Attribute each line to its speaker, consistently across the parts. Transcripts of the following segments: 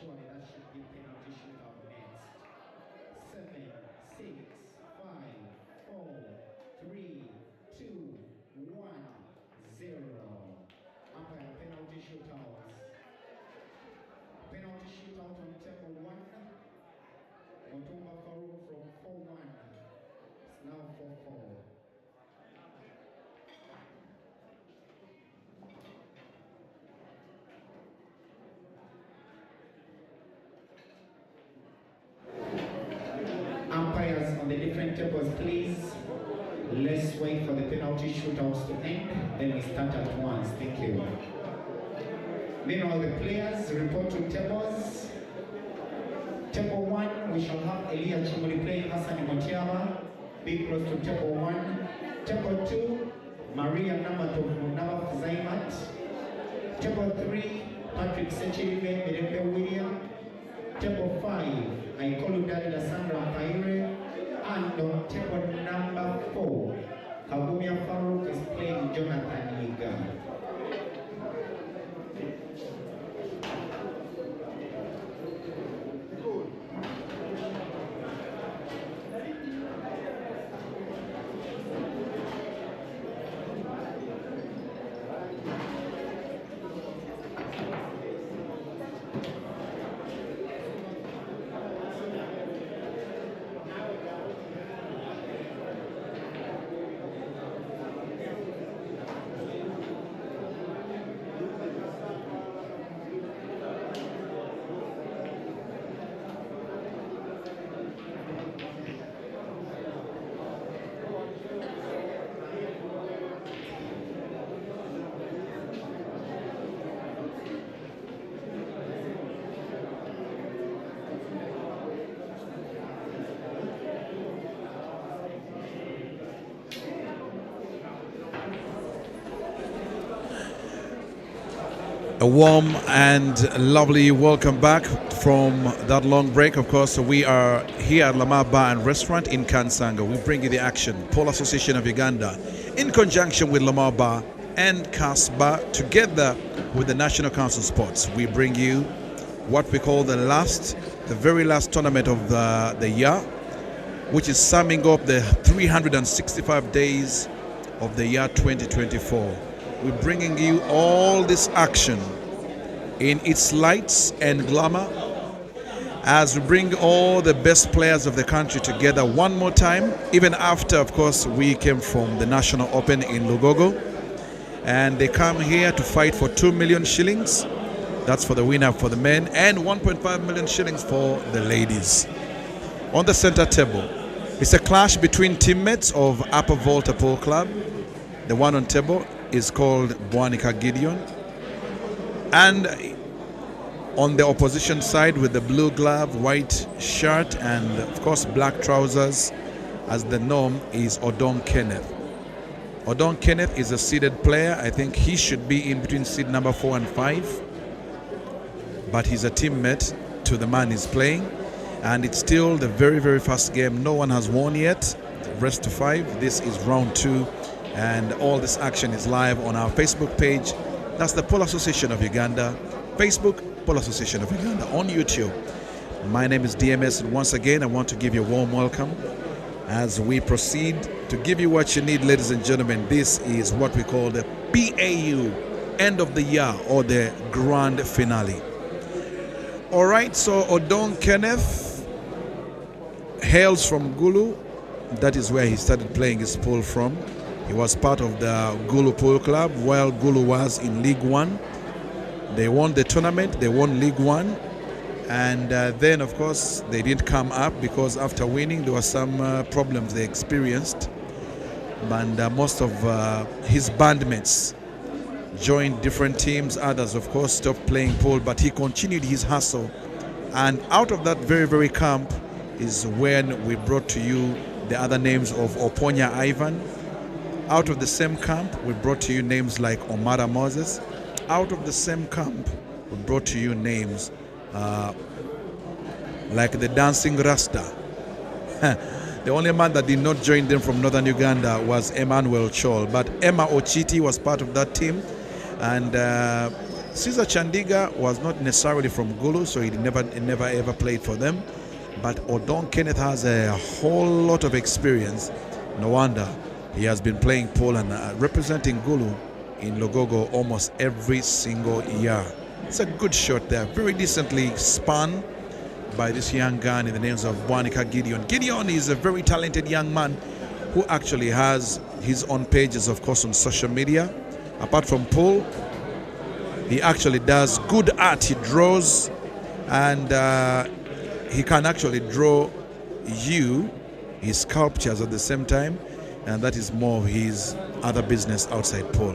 Speaker 1: Surely that should be penalty shootout next. 7, 6, 5, 4, 3, 2, 1, 0. Umpire penalty shootout. Penalty shootout on table 1. Motumba Farouk from 4-1. It's now 4-4. Umpires on the different tables, please. Let's wait for the penalty shootouts to end. Then we start at once. Thank you. Meanwhile, the players report to tables. Table 1, we shall have Elia Chimuli playing Hassan Motiama, big close to table 1. Table 2, Maria Nama Zaimat. Table 3, Patrick Sechiribe, Mirembe William. Table 5, Aikolu Dalida Sandra Paire. And on table number 4, Kagumia Farouk is playing Jonathan Yiga.
Speaker 2: A warm and lovely welcome back from that long break. Of course, we are here at Lamar Bar and Restaurant in Kansanga. We bring you the action. Pole Association of Uganda, in conjunction with Lamar Bar and Kasba, together with the National Council Sports, we bring you what we call the very last tournament of the year, which is summing up the 365 days of the year 2024. We're bringing you all this action in its lights and glamour as we bring all the best players of the country together one more time, even after, of course, we came from the National Open in Lugogo. And they come here to fight for 2 million shillings. That's for the winner for the men, and 1.5 million shillings for the ladies. On the center table, it's a clash between teammates of Upper Volta Pole Club. The one on table is called Bwanika Gideon, and on the opposition side with the blue glove, white shirt, and of course black trousers as the norm is Odong Kenneth. Odong Kenneth is a seeded player. I think he should be in between seed number 4 and 5, but he's a teammate to the man he's playing, and it's still the very first game. No one has won yet. Rest to 5. This is round 2. And all this action is live on our Facebook page. That's the Pole Association of Uganda. Facebook, Pole Association of Uganda. On YouTube. My name is DMS, and once again I want to give you a warm welcome as we proceed to give you what you need, ladies and gentlemen. This is what we call the PAU end of the year, or the grand finale. Alright, so Odong Kenneth hails from Gulu. That is where he started playing his pole from. He was part of the Gulu Pole Club while Gulu was in League 1. They won the tournament, they won League 1, and then of course they didn't come up because after winning there were some problems they experienced, and most of his bandmates joined different teams. Others of course stopped playing pole, but he continued his hustle, and out of that very camp is when we brought to you the other names of Oponya Ivan. Out of the same camp, we brought to you names like Omara Moses. Out of the same camp, we brought to you names like the Dancing Rasta. The only man that did not join them from northern Uganda was Emmanuel Chol, but Emma Ochiti was part of that team, and Caesar Chandiga was not necessarily from Gulu, so he never ever played for them. But Odong Kenneth has a whole lot of experience. No wonder he has been playing pool and representing Gulu in Logogo almost every single year. It's a good shot there, very decently spun by this young gun in the names of Bwanika Gideon. Gideon is a very talented young man who actually has his own pages, of course, on social media. Apart from pool, he actually does good art. He draws, and he can actually draw his sculptures at the same time, and that is more of his other business outside pool.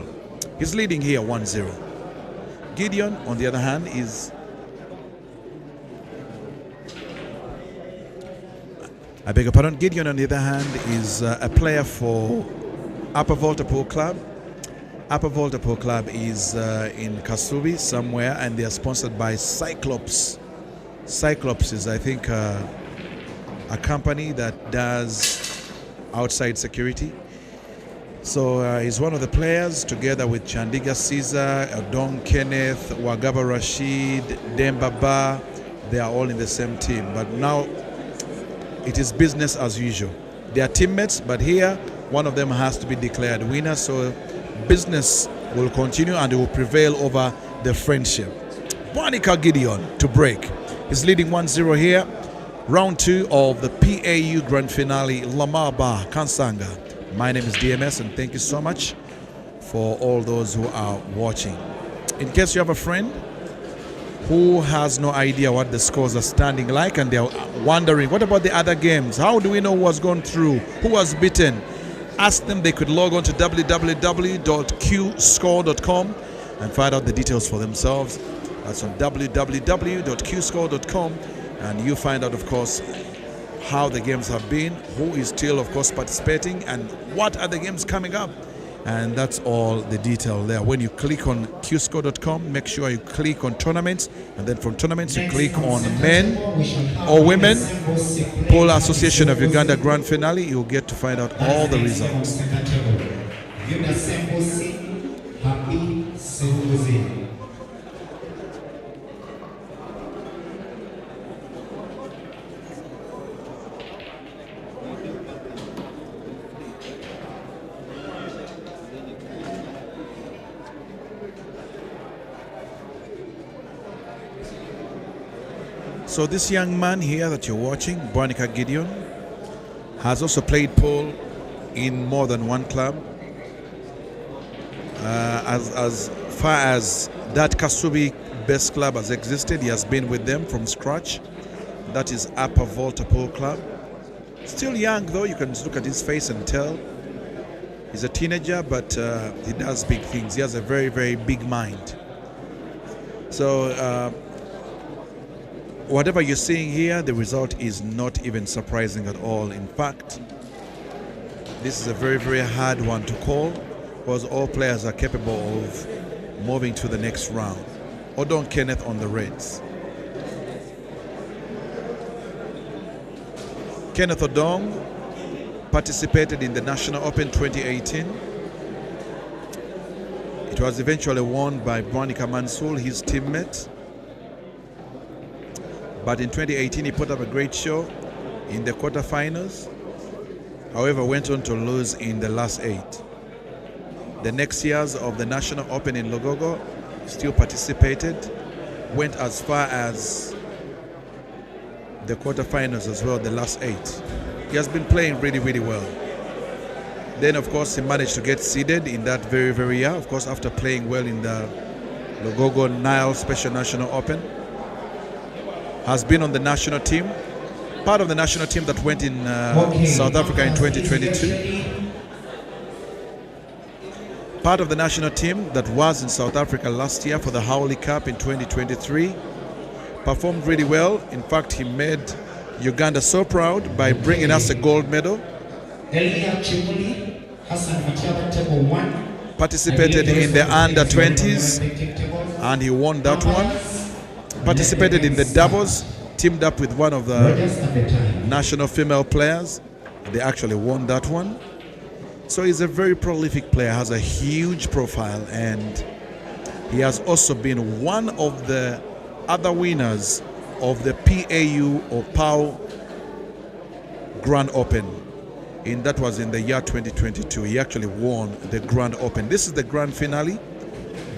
Speaker 2: He's leading here 1-0. Gideon, on the other hand, is Gideon, on the other hand, is a player for Upper Volta Pool Club. Upper Volta Pool Club is in Kasubi somewhere, and they are sponsored by Cyclops. Cyclops is, I think, a company that does outside security. So he's one of the players, together with Chandiga Caesar, Odong Kenneth, Wagaba Rashid, Demba Ba. They are all in the same team. But now it is business as usual. They are teammates, but here one of them has to be declared winner. So business will continue and it will prevail over the friendship. Bwanika Gideon to break. He's leading 1-0 here. Round 2 of the PAU Grand Finale, MOUR KANSANGA. My name is DMS, and thank you so much for all those who are watching. In case you have a friend who has no idea what the scores are standing like and they're wondering, what about the other games? How do we know who has gone through, who was beaten? Ask them. They could log on to www.qscore.com and find out the details for themselves. That's on www.qscore.com, and you find out, of course, how the games have been, who is still, of course, participating, and what are the games coming up. And that's all the detail there. When you click on qscore.com, make sure you click on tournaments, and then from tournaments you click on men or women Pool Association of Uganda Grand Finale. You'll get to find out all the results. So this young man here that you're watching, Bwanika Gideon, has also played pool in more than one club. As far as that Kasubi best club has existed, he has been with them from scratch. That is Upper Volta Pool Club. Still young though, you can look at his face and tell. He's a teenager, but he does big things. He has a very, very big mind. So whatever you're seeing here, the result is not even surprising at all. In fact, this is a very, very hard one to call, because all players are capable of moving to the next round. Odong Kenneth on the Reds. Kenneth Odong participated in the National Open 2018. It was eventually won by Bwanika Mansoul, his teammate. But in 2018, he put up a great show in the quarterfinals. However, went on to lose in the last 8. The next years of the National Open in Logogo, still participated, went as far as the quarterfinals as well, the last 8. He has been playing really, really well. Then, of course, he managed to get seeded in that very, very year, of course, after playing well in the Logogo Nile Special National Open. Has been on the national team, part of the national team that went in South Africa in 2022. Part of the national team that was in South Africa last year for the Howley Cup in 2023. Performed really well. In fact, he made Uganda so proud by bringing us a gold medal. Participated in the under-20s and he won that one. Participated in the doubles, teamed up with one of the national female players. They actually won that one. So he's a very prolific player, has a huge profile, and He has also been one of the other winners of the PAU or PAU Grand Open. That was in the year 2022. He actually won the Grand Open. This is the grand finale,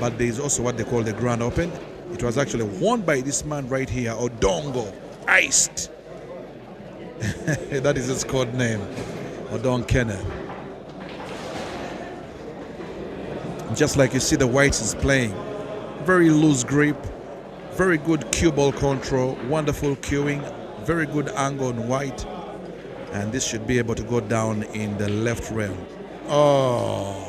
Speaker 2: but there is also what they call the Grand Open. It was actually won by this man right here, Odong, iced. That is his code name, Odong Kenneth. Just like you see the whites is playing. Very loose grip, very good cue ball control, wonderful cueing, very good angle on white. And this should be able to go down in the left rail. Oh.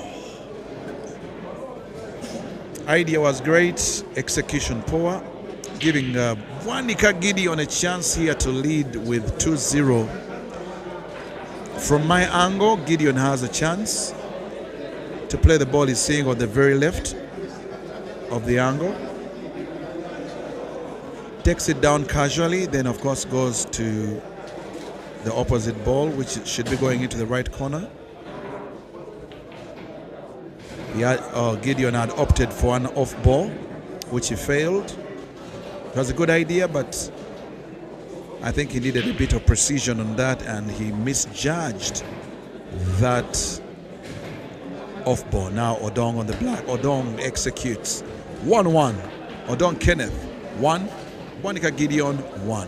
Speaker 2: Idea was great, execution poor, giving Bwanika Gideon a chance here to lead with 2-0. From my angle, Gideon has a chance to play the ball. He's seeing on the very left of the angle. Takes it down casually, then of course goes to the opposite ball, which should be going into the right corner. Gideon had opted for an off ball, which he failed. It was a good idea, but I think he needed a bit of precision on that, and he misjudged that off ball. Now Odong on the black. Odong executes. 1-1. Odong Kenneth 1. Bwanika Gideon 1.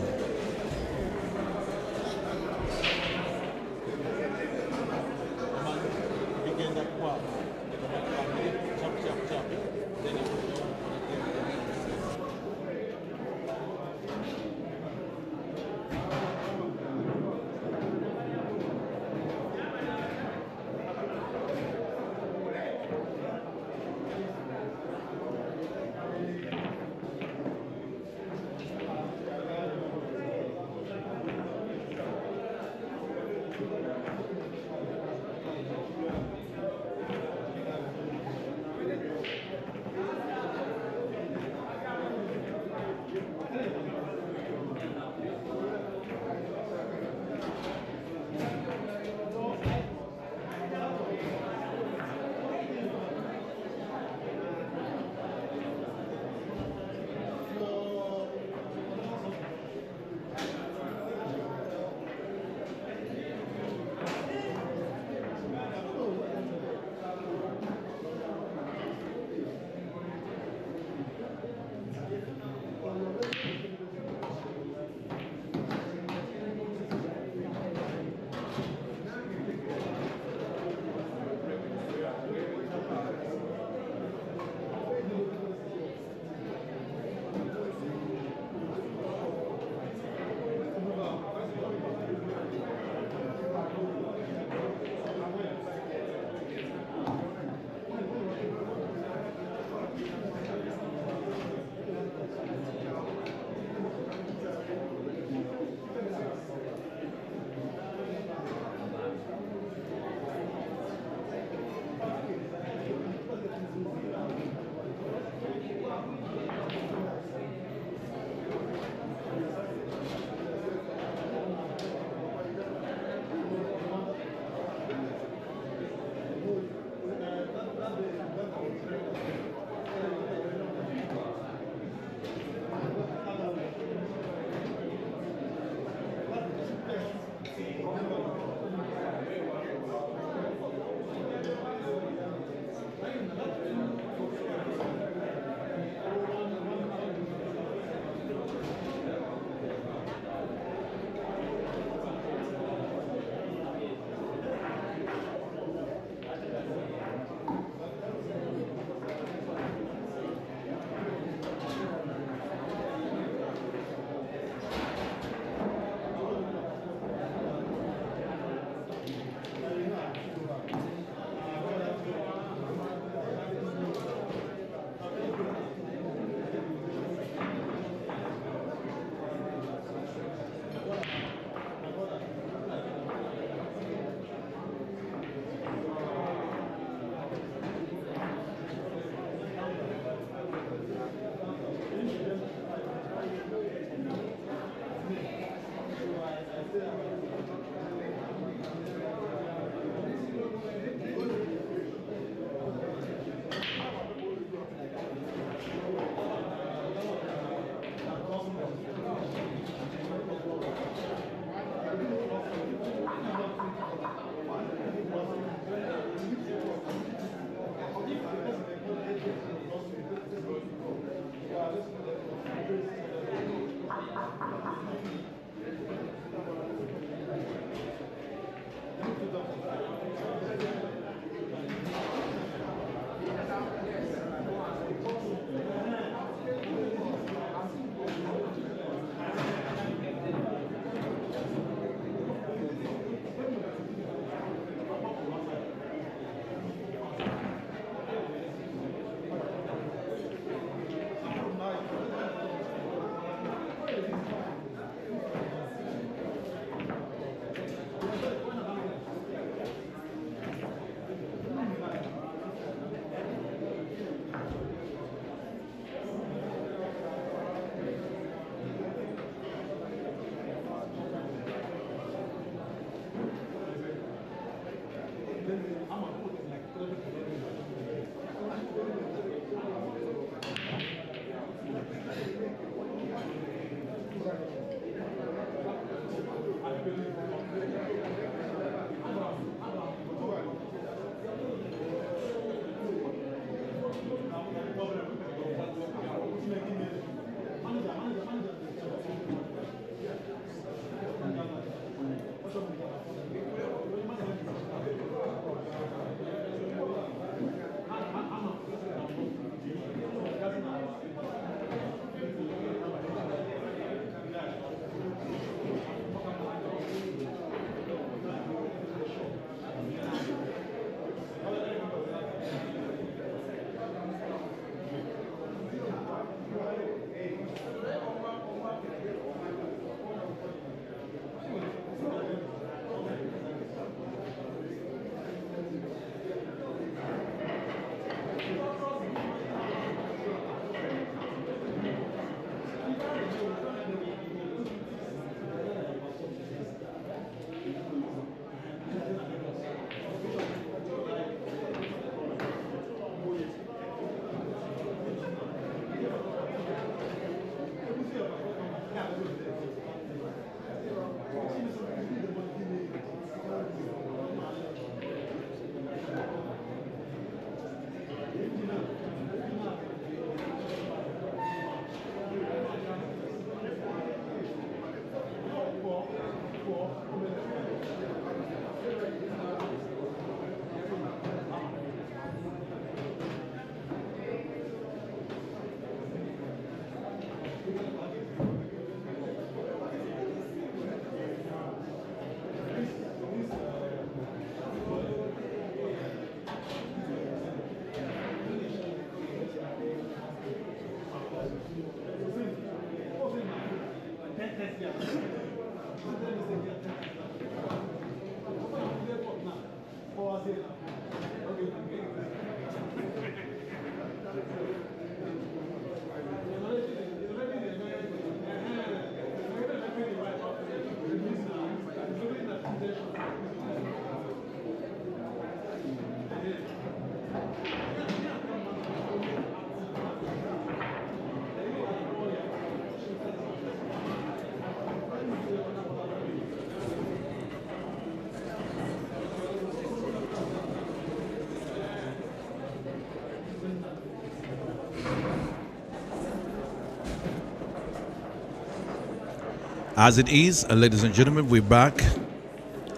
Speaker 2: As it is, ladies and gentlemen, we're back.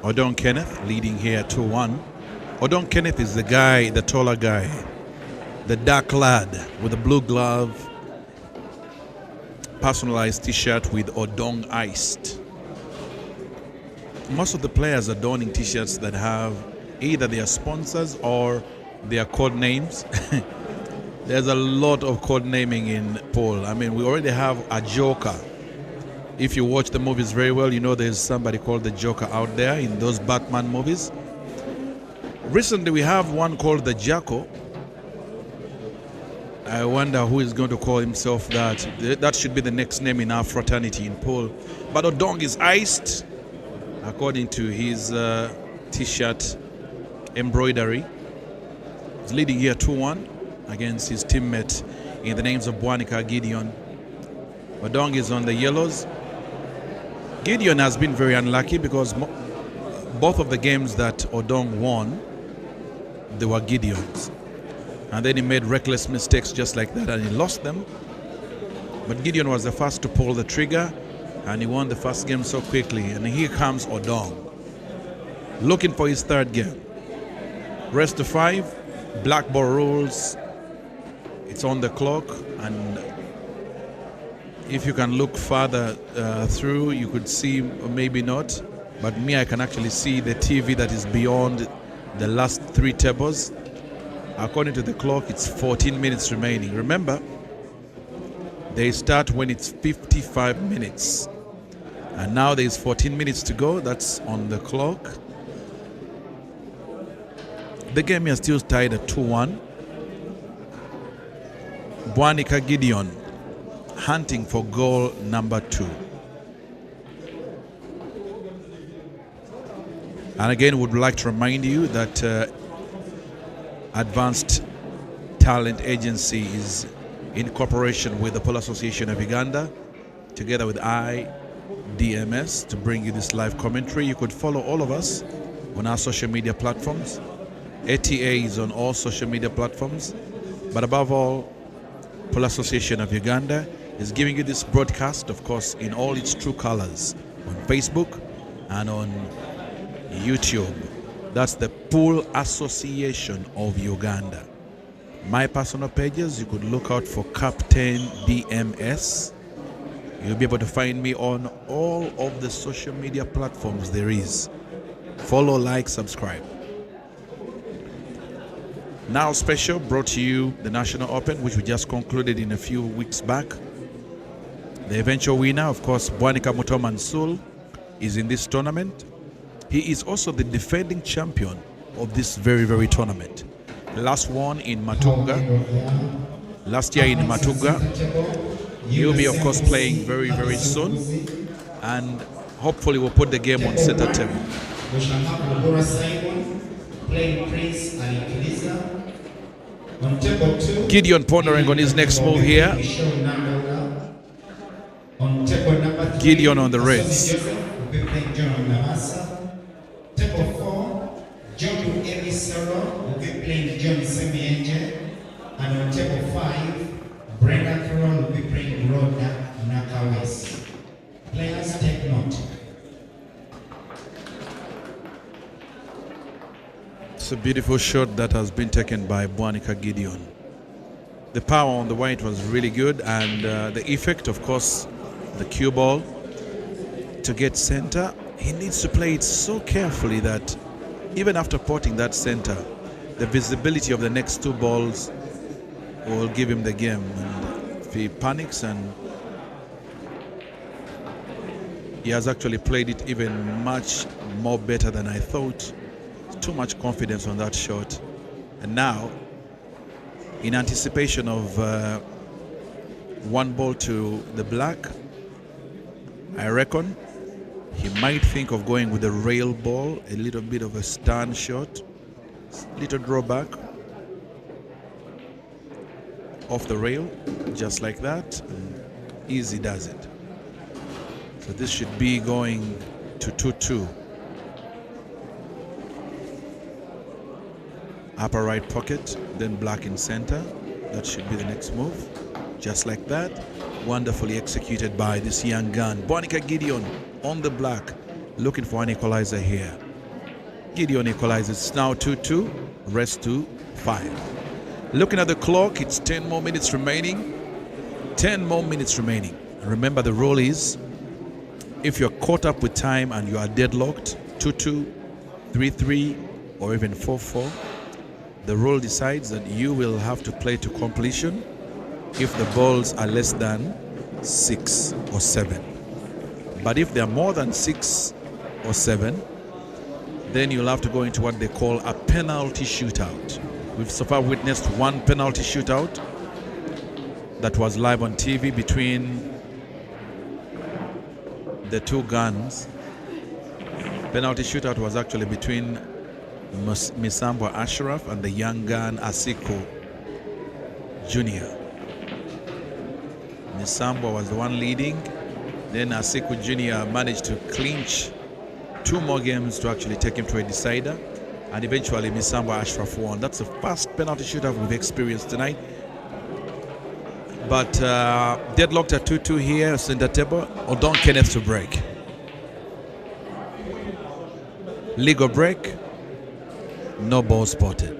Speaker 2: Odong Kenneth leading here 2-1. Odong Kenneth is the guy, the taller guy, the dark lad with the blue glove, personalized t-shirt with Odong iced. Most of the players are donning t-shirts that have either their sponsors or their code names. There's a lot of code naming in pool. I mean, we already have a Joker. If you watch the movies very well, you know there's somebody called the Joker out there in those Batman movies. Recently, we have one called the Jackal. I wonder who is going to call himself that. That should be the next name in our fraternity in pool. But Odong is iced, according to his t-shirt embroidery. He's leading here 2-1 against his teammate in the names of Bwanika, Gideon. Odong is on the yellows. Gideon has been very unlucky because both of the games that Odong won, they were Gideon's. And then he made reckless mistakes just like that and he lost them. But Gideon was the first to pull the trigger and he won the first game so quickly. And here comes Odong, looking for his third game. Rest to 5, black ball rules. It's on the clock, and if you can look further through, you could see, or maybe not, but me, I can actually see the TV that is beyond the last 3 tables. According to the clock, it's 14 minutes remaining. Remember, They start when it's 55 minutes. And now there's 14 minutes to go. That's on the clock. The game is still tied at 2-1. Bwanika Gideon hunting for goal number 2. And again, would like to remind you that Advanced Talent Agency is in cooperation with the Polo Association of Uganda, together with IDMS, to bring you this live commentary. You could follow all of us on our social media platforms. ATA is on all social media platforms. But above all, Polo Association of Uganda is giving you this broadcast, of course, in all its true colors, on Facebook and on YouTube. That's the Pool Association of Uganda. My personal pages, you could look out for Captain DMS. You'll be able to find me on all of the social media platforms there is. Follow, like, subscribe. Now special, brought to you the National Open, which we just concluded in a few weeks back. The eventual winner, of course, Bwanika Mutomansul, is in this tournament. He is also the defending champion of this very, very tournament. Last one in Matunga. Last year in Matunga. He'll be, of course, playing very, very soon. And hopefully we'll put the game on center table.
Speaker 1: We shall have Laura Simon playing Prince and Ikiliza. On table 2,
Speaker 2: Gideon pondering on his next move here.
Speaker 1: On table number 3,
Speaker 2: Gideon on the Reds.
Speaker 1: will be playing John Namasa. Table 4, John Emisaro will be playing John Semienje. And on table 5, Brenda Carroll will be playing Rhoda Nakawes. Players take note.
Speaker 2: It's a beautiful shot that has been taken by Bwanika Gideon. The power on the white was really good, and the effect, of course, the cue ball to get center. He needs to play it so carefully that even after potting that center, the visibility of the next 2 balls will give him the game. And if he panics, and he has actually played it even much more better than I thought. Too much confidence on that shot. And now, in anticipation of 1 ball to the black, I reckon he might think of going with a rail ball, a little bit of a stun shot, little drawback off the rail, just like that, and easy does it. So this should be going to 2-2. Upper right pocket, then black in center. That should be the next move. Just like that. Wonderfully executed by this young gun. Bwanika Gideon on the black, looking for an equalizer here. Gideon equalizes. Now 2-2, rest to 5. Looking at the clock, it's 10 more minutes remaining. 10 more minutes remaining. Remember, the rule is, if you're caught up with time and you are deadlocked, 2-2, 3-3, or even 4-4, the rule decides that you will have to play to completion if the balls are less than 6 or 7. But if they're more than 6 or 7, then you'll have to go into what they call a penalty shootout. We've so far witnessed 1 penalty shootout that was live on TV between the 2 guns. Penalty shootout was actually between Misambo Ashraf and the young gun Asiko Jr. Misambo was the one leading. Then Asiko Jr. managed to clinch 2 more games to actually take him to a decider. And eventually Misambo Ashraf won. That's the first penalty shootout we've experienced tonight. But deadlocked at 2-2 here, center table. Odong Kenneth to break. Legal break. No ball spotted.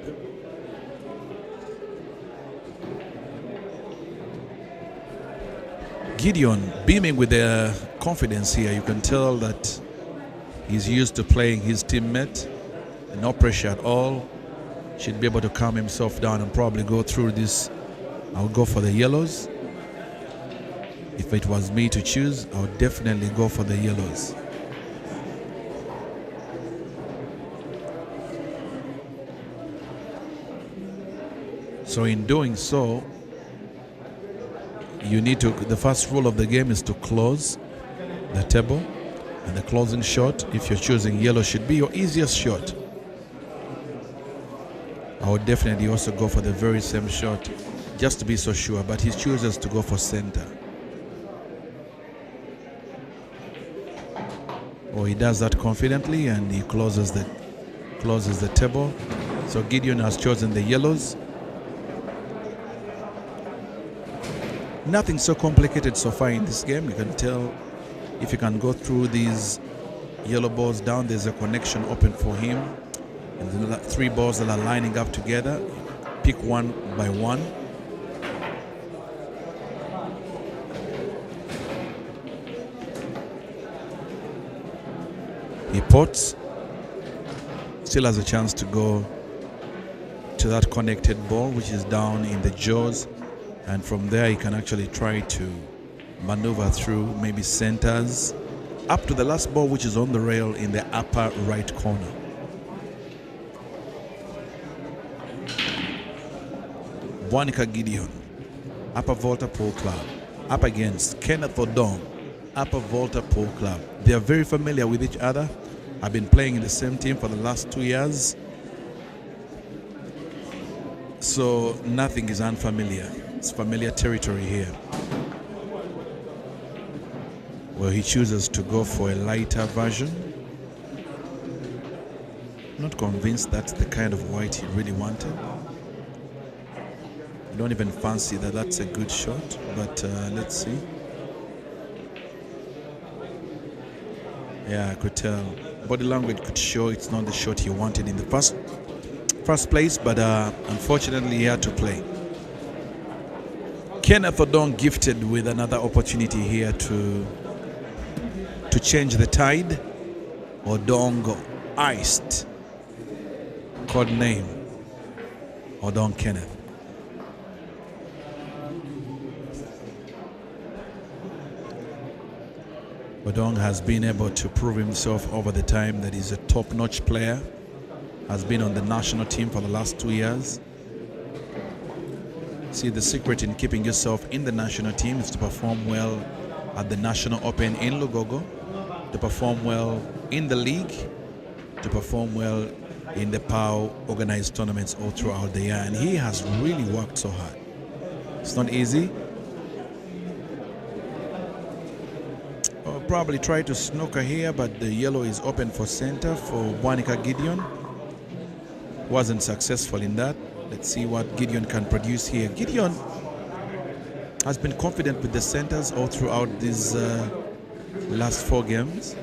Speaker 2: Gideon beaming with the confidence here. You can tell that he's used to playing his teammate. No pressure at all. Should be able to calm himself down and probably go through this. I'll go for the yellows. If it was me to choose, I would definitely go for the yellows. So in doing so, you need to, the first rule of the game is to close the table, and the closing shot, if you're choosing yellow, should be your easiest shot. I would definitely also go for the very same shot just to be so sure, but he chooses to go for center. Or he does that confidently and he closes the table. So Gideon has chosen the yellows. Nothing so complicated so far in this game. You can tell if you can go through these yellow balls down, there's a connection open for him. And the 3 balls that are lining up together, pick one by one. He pots, still has a chance to go to that connected ball, which is down in the jaws. And from there, he can actually try to maneuver through maybe centers up to the last ball, which is on the rail in the upper right corner. Bwanika Gideon, Upper Volta Pool Club, up against Kenneth Odong, Upper Volta Pool Club. They are very familiar with each other. I've been playing in the same team for the last 2 years. So nothing is unfamiliar. It's familiar territory here. Well, he chooses to go for a lighter version. Not convinced that's the kind of white he really wanted. I don't even fancy that that's a good shot, but let's see. Yeah, I could tell. Body language could show it's not the shot he wanted in the first place, but unfortunately he had to play. Kenneth Odong gifted with another opportunity here to change the tide. Odong iced. Code name Odong Kenneth. Odong has been able to prove himself over the time that he's a top-notch player. Has been on the national team for the last 2 years. See, the secret in keeping yourself in the national team is to perform well at the National Open in Lugogo, to perform well in the league, to perform well in the POW organized tournaments all throughout the year. And he has really worked so hard. It's not easy. I'll probably try to snooker here, but the yellow is open for center for Bwanika Gideon. Wasn't successful in that. Let's see what Gideon can produce here. Gideon has been confident with the centers all throughout these last 4 games.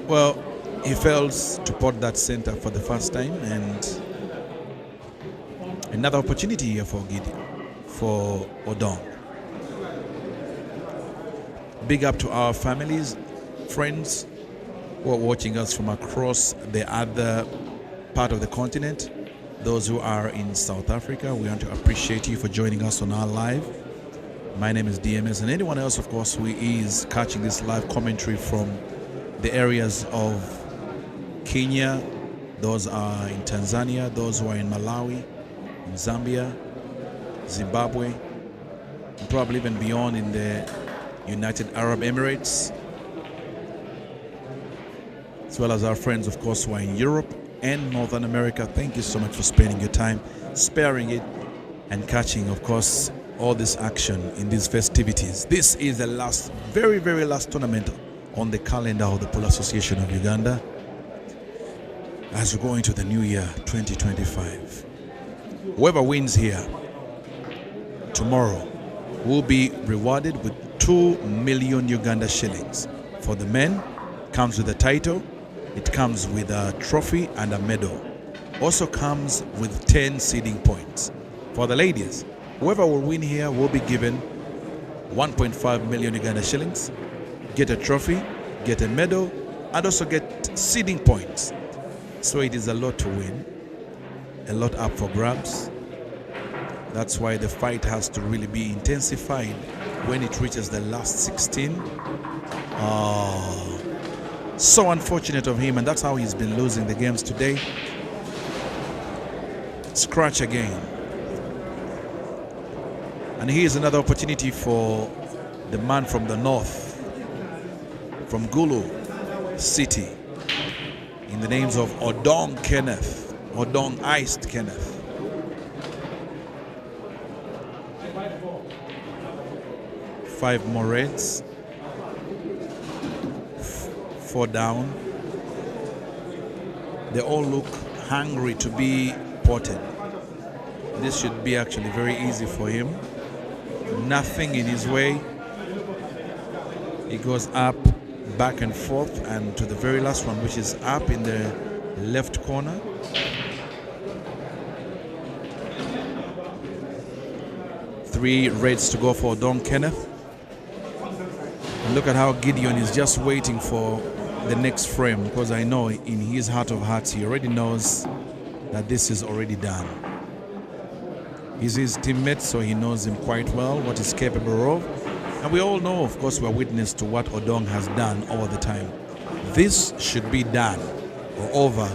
Speaker 2: Well, he fails to pot that center for the first time, and another opportunity here for Gideon, for Odong. Big up to our families, friends who are watching us from across the other part of the continent. Those who are in South Africa, we want to appreciate you for joining us on our live. My name is DMS, and anyone else, of course, who is catching this live commentary from the areas of Kenya, those are in Tanzania, those who are in Malawi, in Zambia, Zimbabwe, and probably even beyond in the United Arab Emirates, as well as our friends, of course, who are in Europe and Northern America. Thank you so much for spending your time, sparing it, and catching, of course, all this action in these festivities. This is the last, very, very last tournament on the calendar of the Pool Association of Uganda as we go into the new year 2025. Whoever wins here tomorrow will be rewarded with 2 million Uganda shillings. For the men, comes with a title, it comes with a trophy and a medal. Also comes with 10 seeding points. For the ladies, whoever will win here will be given 1.5 million Uganda shillings, get a trophy, get a medal, and also get seeding points. So it is a lot to win, a lot up for grabs. That's why the fight has to really be intensified when it reaches the last 16. Oh, so unfortunate of him, and that's how he's been losing the games today. Scratch again. And here's another opportunity for the man from the north, from Gulu City, in the names of Odong Kenneth. Odong iced Kenneth. 5 more reds. 4 down. They all look hungry to be potted. This should be actually very easy for him. Nothing in his way. He goes up, back and forth, and to the very last one, which is up in the left corner. Three reds to go for Odong Kenneth. And look at how Gideon is just waiting for the next frame, because I know in his heart of hearts he already knows that this is already done. He's his teammate, so he knows him quite well, what he's capable of. And we all know, of course, we're witness to what Odong has done all the time. This should be done or over.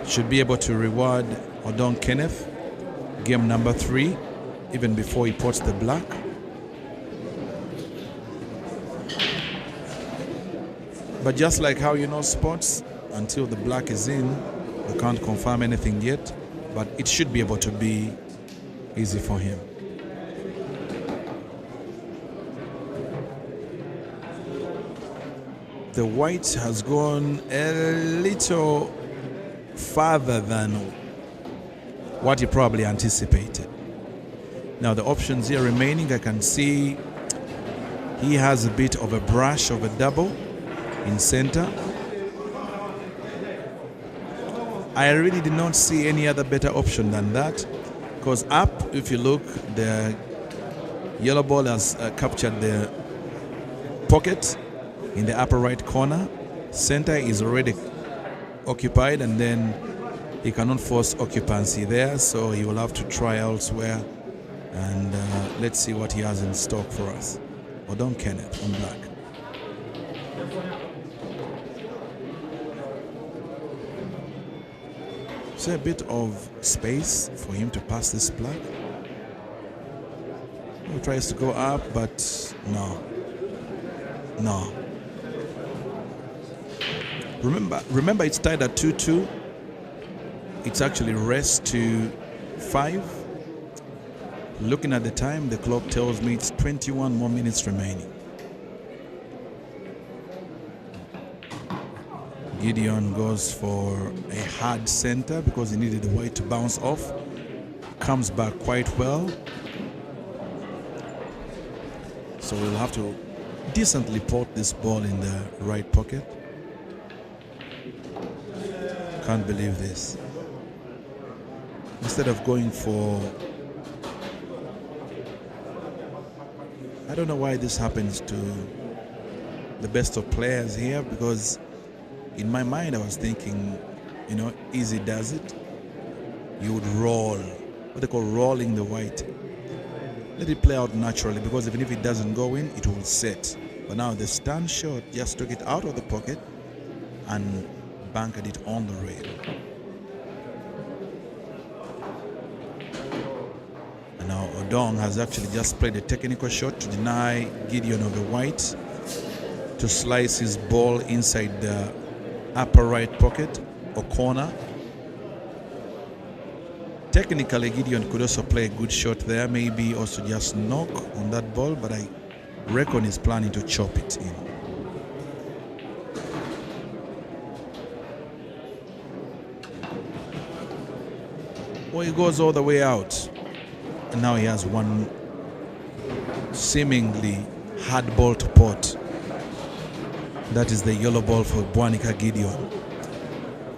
Speaker 2: Should be able to reward Odong Kenneth game number 3, even before he pots the black. But just like how you know sports, until the black is in, you can't confirm anything yet, but it should be able to be easy for him. The white has gone a little farther than what he probably anticipated. Now the options here remaining, I can see he has a bit of a brush of a double in center. I really did not see any other better option than that, because up, if you look, the yellow ball has captured the pocket in the upper right corner. Center is already occupied, and then he cannot force occupancy there, so he will have to try elsewhere. And let's see what he has in stock for us. Odong Kenneth on black. So a bit of space for him to pass this black. He tries to go up, but no. No. Remember it's tied at 2-2. It's actually rest to 5. Looking at the time, the clock tells me it's 21 more minutes remaining. Gideon goes for a hard center because he needed the white to bounce off. Comes back quite well. So we'll have to decently pot this ball in the right pocket. Can't believe this. Instead of going for... I don't know why this happens to the best of players here, because in my mind I was thinking, you know, easy does it. You would roll, what they call rolling the white. Let it play out naturally, because even if it doesn't go in, it will set. But now the stand shot just took it out of the pocket and banked it on the rail. And now Odong has actually just played a technical shot to deny Gideon of the white, to slice his ball inside the upper right pocket or corner. Technically, Gideon could also play a good shot there, maybe also just knock on that ball, but I reckon he's planning to chop it in. Well, he goes all the way out, and now he has one seemingly hard ball to pot. That is the yellow ball for Bwanika Gideon.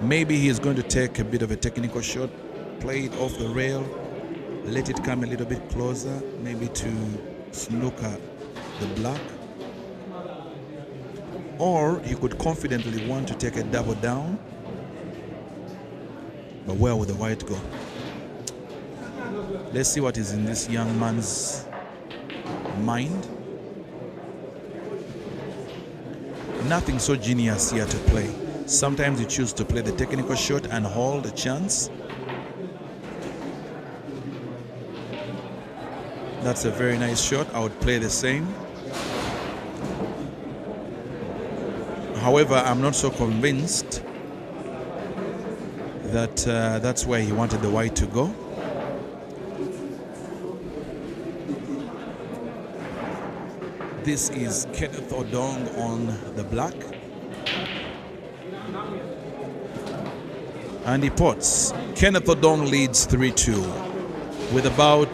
Speaker 2: Maybe he is going to take a bit of a technical shot, play it off the rail, let it come a little bit closer, maybe to snooker the black. Or he could confidently want to take a double down. But where would the white go? Let's see what is in this young man's mind. Nothing so genius here to play. Sometimes you choose to play the technical shot and hold a chance. That's a very nice shot. I would play the same. However, I'm not so convinced that that's where he wanted the white to go. This is Kenneth Odong on the black. And he pots. Kenneth Odong leads 3-2 with about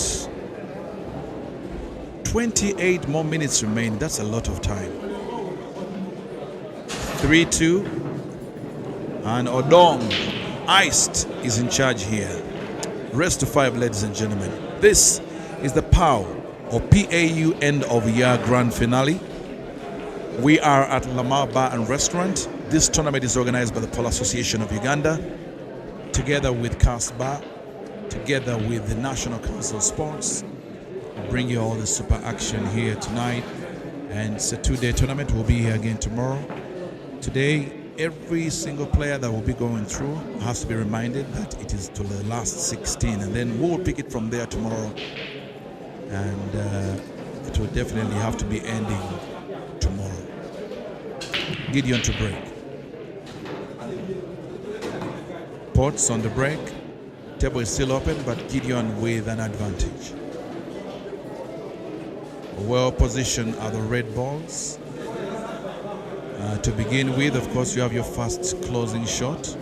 Speaker 2: 28 more minutes remaining. That's a lot of time. 3-2. And Odong, iced, is in charge here. Rest to 5, ladies and gentlemen. This is the POW or PAU end of year grand finale. We are at MOUR Bar and Restaurant. This tournament is organized by the Polo Association of Uganda, together with KANSANGA, together with the National Council of Sports. We'll bring you all the super action here tonight. And it's a 2-day tournament. We'll be here again tomorrow. Today, every single player that will be going through has to be reminded that it is to the last 16, and then we'll pick it from there tomorrow. And it will definitely have to be ending tomorrow. Gideon to break. Ports on the break. Table is still open, but Gideon with an advantage. Well positioned are the red balls. To begin with, of course, you have your fast closing shot.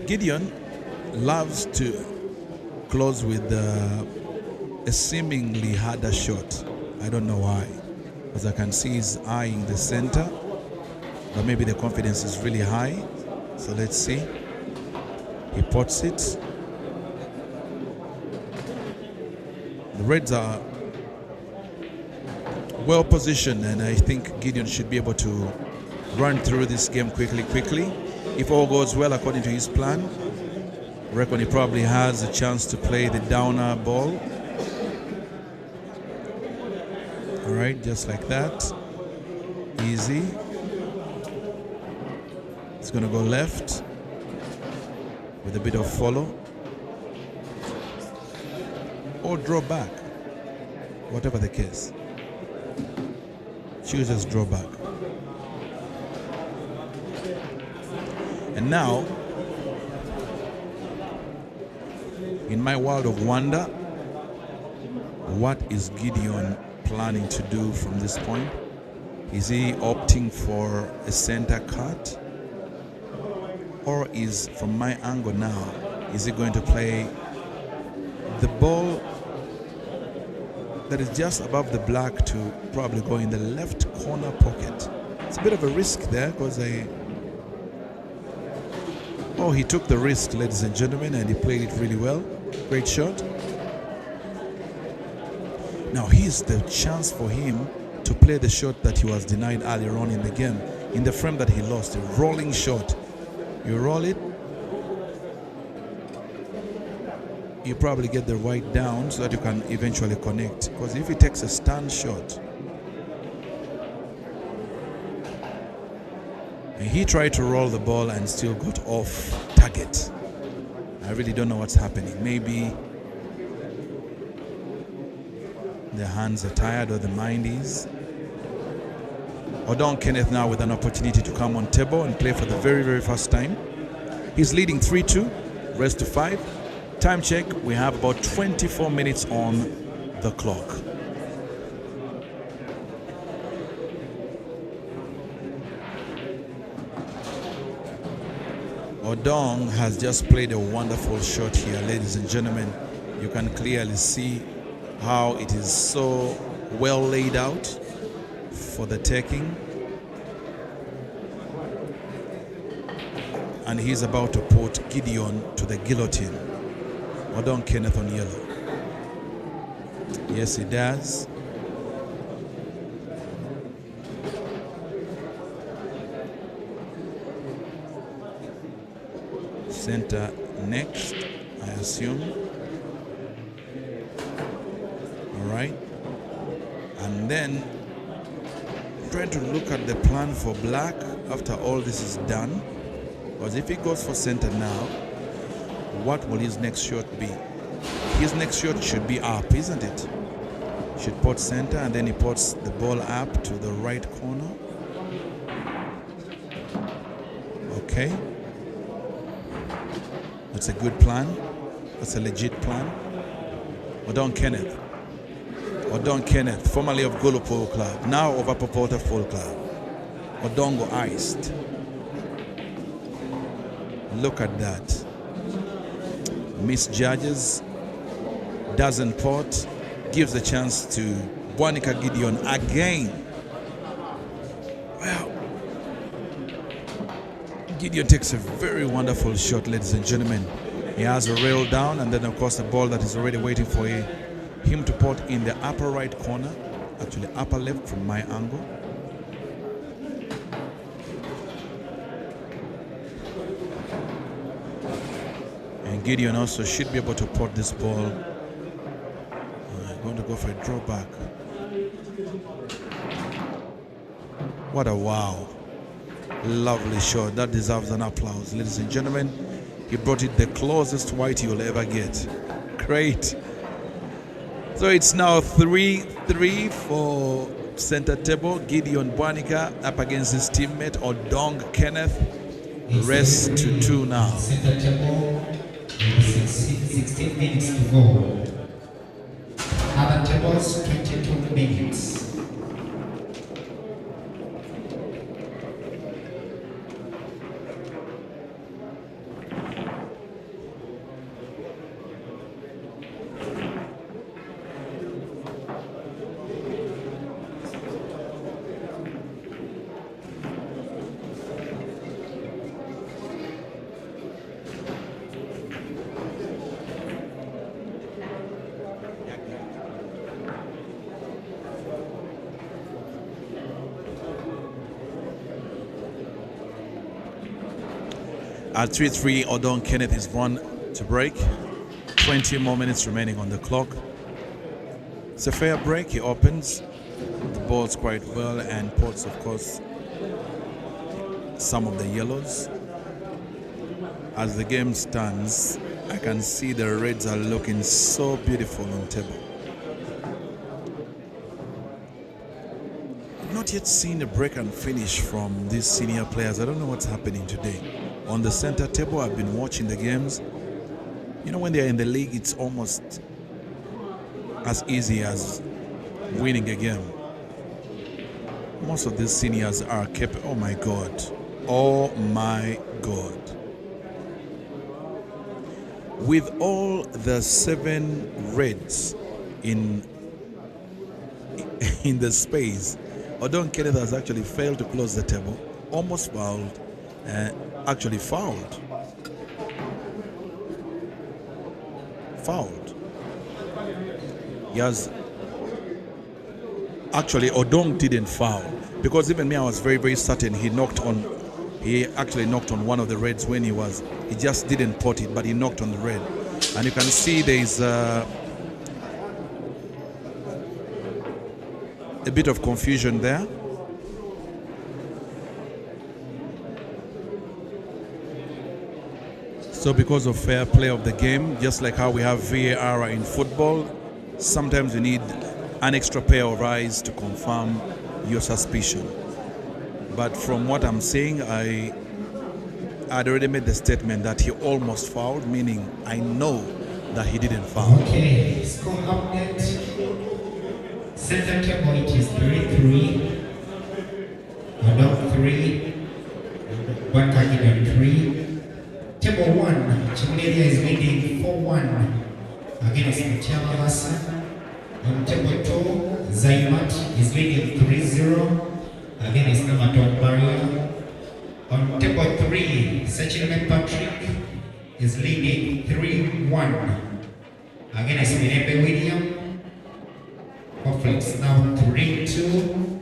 Speaker 2: Gideon loves to close with a seemingly harder shot. I don't know why. As I can see, he's eyeing the center, but maybe the confidence is really high. So let's see. He pots it. The Reds are well positioned, and I think Gideon should be able to run through this game quickly. If all goes well according to his plan, I reckon he probably has a chance to play the downer ball. All right, just like that. Easy. It's going to go left with a bit of follow. Or draw back, whatever the case. Chooses draw back. And now, in my world of wonder, what is Gideon planning to do from this point? Is he opting for a center cut? Or is, from my angle now, is he going to play the ball that is just above the black to probably go in the left corner pocket? It's a bit of a risk there because he took the risk, ladies and gentlemen, and he played it really well. Great shot. Now here's the chance for him to play the shot that he was denied earlier on in the game, in the frame that he lost, a rolling shot. You roll it, you probably get the white down so that you can eventually connect. Because if he takes a stand shot, and he tried to roll the ball and still got off target. I really don't know what's happening. Maybe the hands are tired or the mind is. Odong Kenneth now with an opportunity to come on table and play for the very first time. He's leading 3-2, rest to 5. Time check, we have about 24 minutes on the clock. Odong has just played a wonderful shot here, ladies and gentlemen. You can clearly see how it is so well laid out for the taking. And he's about to put Gideon to the guillotine. Odong Kenneth on yellow. Yes, he does. Center next. I assume. All right. And then trying to look at the plan for black after all this is done. Because if he goes for center now, what will his next shot be? His next shot should be up, isn't it? Should put center and then he puts the ball up to the right corner. Okay. That's a good plan. That's a legit plan. Odong Kenneth. Odong Kenneth, formerly of Gulu Polo Club, now of Upper Porter Polo Club. Odongo iced. Look at that. Misjudges, doesn't pot, gives a chance to Bwanika Gideon again. Well, Gideon takes a very wonderful shot, ladies and gentlemen. He has a rail down, and then of course the ball that is already waiting for him to put in the upper right corner, actually upper left from my angle. And Gideon also should be able to put this ball. Going to go for a drawback. What a wow. Lovely shot. That deserves an applause, ladies and gentlemen. He brought it the closest white you'll ever get. Great. So it's now 3-3 for center table. Gideon Bwanika up against his teammate Odong Kenneth. Rest to 2 now.
Speaker 1: Center table, 16 minutes to go. Other tables, 22 minutes.
Speaker 2: At 3-3, Odong Kenneth is one to break. 20 more minutes remaining on the clock. It's a fair break. He opens the balls quite well and puts, of course, some of the yellows. As the game stands, I can see the reds are looking so beautiful on table. I've not yet seen a break and finish from these senior players. I don't know what's happening today. On the center table, I've been watching the games. You know, when they're in the league, it's almost as easy as winning a game. Most of these seniors are kept. Oh my God. Oh my God. With all the 7 reds in the space, Odong Kenneth has actually failed to close the table, almost fouled, actually fouled. He has actually, Odong didn't foul, because even me, I was very, very certain he actually knocked on one of the reds when he just didn't pot it, but he knocked on the red. And you can see there is a bit of confusion there. So because of fair play of the game, just like how we have VAR in football, sometimes you need an extra pair of eyes to confirm your suspicion. But from what I'm saying, I'd already made the statement that he almost fouled, meaning I know that he didn't foul.
Speaker 1: Okay, score update. Center table, it is 3-3. Odong 3. Bwanika 3. Table 1, Chimuneria is leading 4-1 against Mutiama Hassan. On table 2, Zaimat is leading 3-0 against Namaton Maria. On table 3, Sachin Patrick is leading 3-1 against Minembe William. Conflicts now 3-2.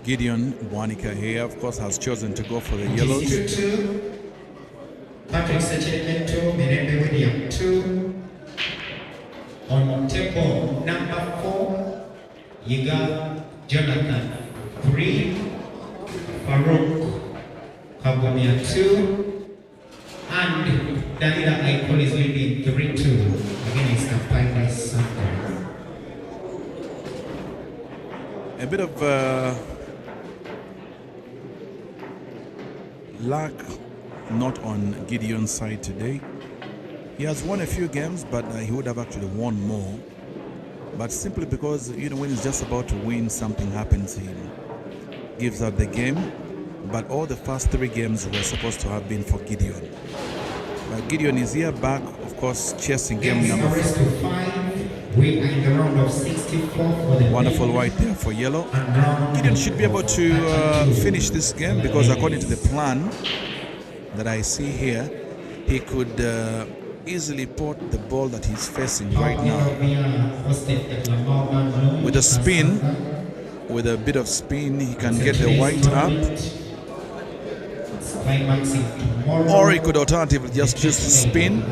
Speaker 2: Gideon Bwanika here, of course, has chosen to go for the yellows.
Speaker 1: 2. Patrick Sachet 2, Mirembe William 2. On table number 4, you got Jonathan 3, Farouk Kabumia 2, and Dalila Aikol is leading 3-2 against the Pioneer Santa.
Speaker 2: A bit of luck not on Gideon's side today. He has won a few games, but he would have actually won more. But simply because, you know, when he's just about to win, something happens, he gives up the game. But all the first 3 games were supposed to have been for Gideon. But Gideon is here back, of course, chasing game number
Speaker 1: 5. We are in the round of 64 for the
Speaker 2: wonderful white there for yellow. Gideon should be able to finish this game because according to the plan that I see here, he could easily put the ball that he's facing right now with a spin. With a bit of spin, he can get the white up, or he could alternatively just choose to spin,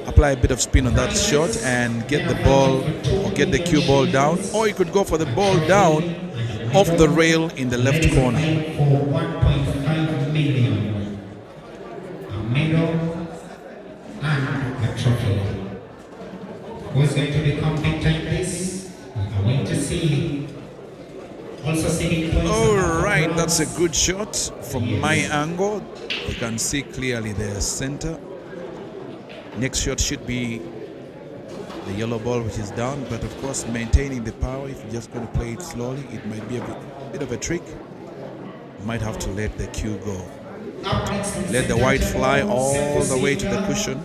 Speaker 2: apply a bit of spin on that shot and get the ball or get the cue ball down, or he could go for the ball down off the rail in the left corner.
Speaker 1: For 1.5 million. A medal and a trophy. Who's going to become victor in this? I'm going to see. Also seeing points.
Speaker 2: All right, that's a good shot from my angle. You can see clearly the center. Next shot should be the yellow ball, which is down, but of course maintaining the power. If you're just going to play it slowly, it might be a bit of a trick. You might have to let the cue go. Let the white fly all the way to the cushion.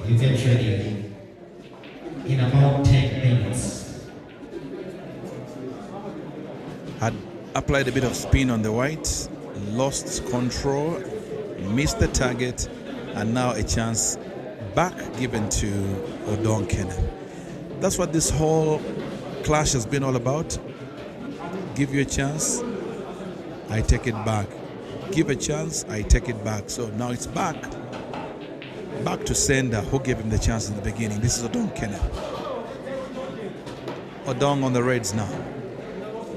Speaker 1: You get ready in about 10 minutes.
Speaker 2: Had applied a bit of spin on the white, lost control, missed the target, and now a chance back given to Odong Kenneth. That's what this whole clash has been all about. Give you a chance, I take it back. Give a chance, I take it back. So now it's back to sender who gave him the chance in the beginning. This is Odong Kenneth. Odong on the Reds now,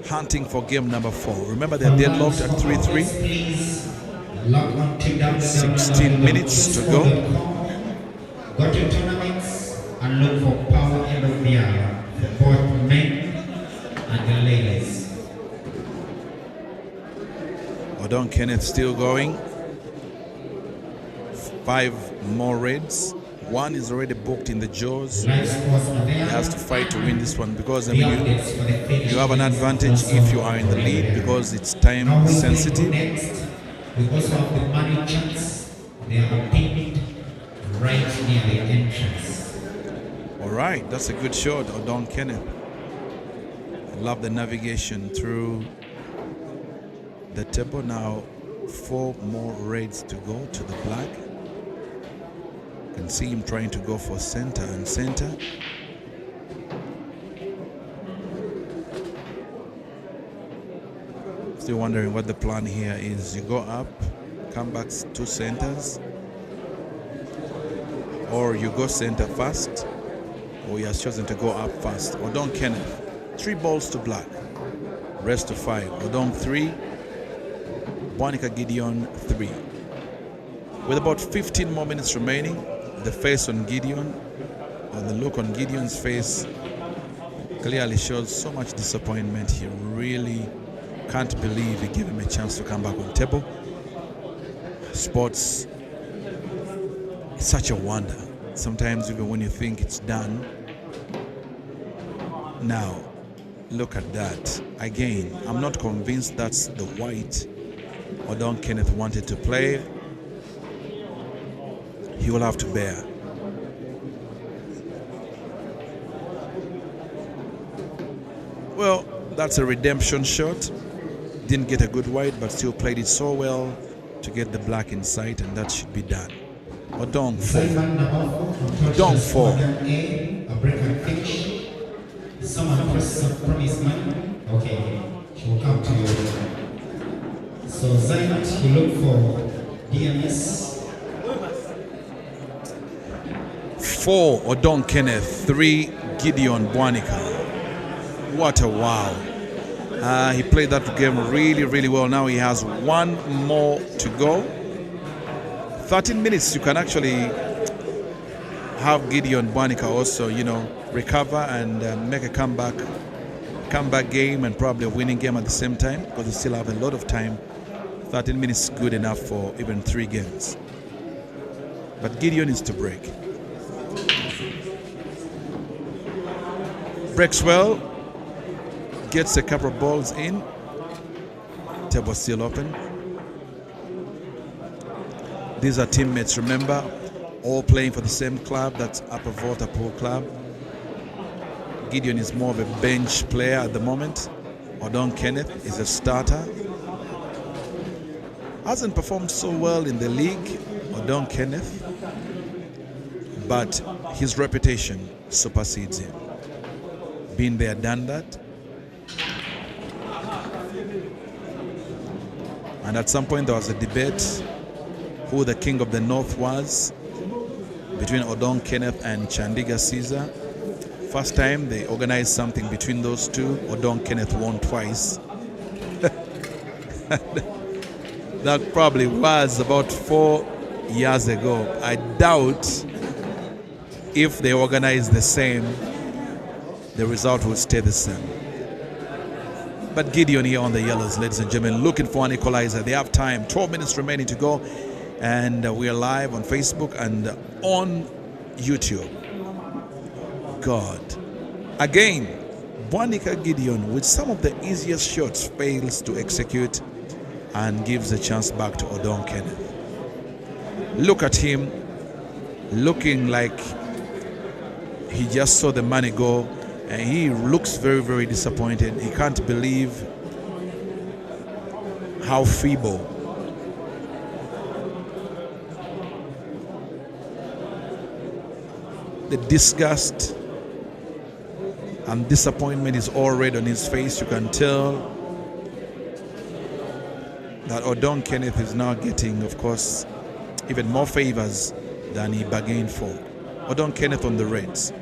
Speaker 2: hunting for game number 4. Remember they're deadlocked at 3-3. 16 minutes to go.
Speaker 1: Go to tournaments and look for power end of the hour for both men and the ladies.
Speaker 2: Odong Kenneth still going. 5 more Reds. 1 is already booked in the jaws. He has to fight to win this one because I mean you have an advantage if you are in the lead because it's time sensitive.
Speaker 1: We also have the money chance. They are pinned right near the entrance.
Speaker 2: All right, that's a good shot, Odong Kenneth. I love the navigation through the table. Now 4 more Reds to go to the black. You can see him trying to go for center and center. Still wondering what the plan here is. You go up, come back 2 centers, or you go center first, or he has chosen to go up first. Odong Kenneth, 3 balls to black, rest to 5. Odong 3, Bwanika Gideon 3. With about 15 more minutes remaining, the face on Gideon, or the look on Gideon's face, clearly shows so much disappointment. He really can't believe he gave him a chance to come back on table. Sports, it's such a wonder. Sometimes even when you think it's done. Now, look at that. Again, I'm not convinced that's the white Odong Kenneth wanted to play. He will have to bear. Well, that's a redemption shot. Didn't get a good white, but still played it so well to get the black in sight, and that should be done. Odong 4. Odong 4.
Speaker 1: A break and finish. Someone presses up from his man. Okay, she will come to you. So Zainat, you look for DMS.
Speaker 2: 4 Odong Kenneth, 3 Gideon Bwanika. What a wow. He played that game really, really well. Now he has one more to go. 13 minutes, you can actually have Gideon Bwanika also, recover and make a comeback game and probably a winning game at the same time, because they still have a lot of time. 13 minutes is good enough for even 3 games. But Gideon is to break. Breaks well, gets a couple of balls in. Table still open. These are teammates, remember, all playing for the same club, that's Upper Volta Pool Club. Gideon is more of a bench player at the moment. Odong Kenneth is a starter. Hasn't performed so well in the league, Odong Kenneth, but his reputation supersedes him. Been there, done that. And at some point there was a debate who the king of the north was between Odong Kenneth and Chandiga Caesar. First time they organized something between those two, Odong Kenneth won twice. That probably was about 4 years ago. I doubt if they organize the same, the result will stay the same. But Gideon here on the yellows, ladies and gentlemen, looking for an equalizer. They have time, 12 minutes remaining to go, and we are live on Facebook and on YouTube. God. Again, Bwanika Gideon, with some of the easiest shots, fails to execute and gives the chance back to Odong Kenneth. Look at him, looking like he just saw the money go, and he looks very, very disappointed. He can't believe how feeble the disgust and disappointment is all red on his face. You can tell that Odong Kenneth is now getting, of course, even more favors than he bargained for. Odong Kenneth on the reds.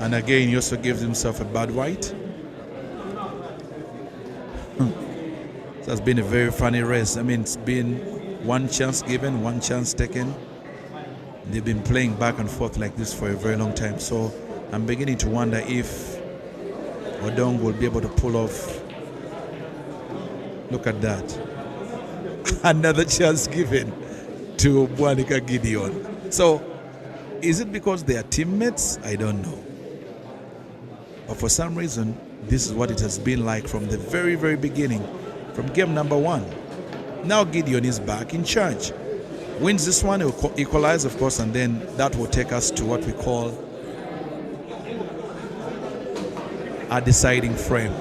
Speaker 2: And again, he also gives himself a bad white. It has been a very funny race. I mean, it's been one chance given, one chance taken. They've been playing back and forth like this for a very long time. So I'm beginning to wonder if Odong will be able to pull off. Look at that. Another chance given to Bwanika Gideon. So is it because they are teammates? I don't know. But for some reason, this is what it has been like from the very, very beginning, from game number 1. Now Gideon is back in charge. Wins this one, he'll equalize, of course, and then that will take us to what we call a deciding frame.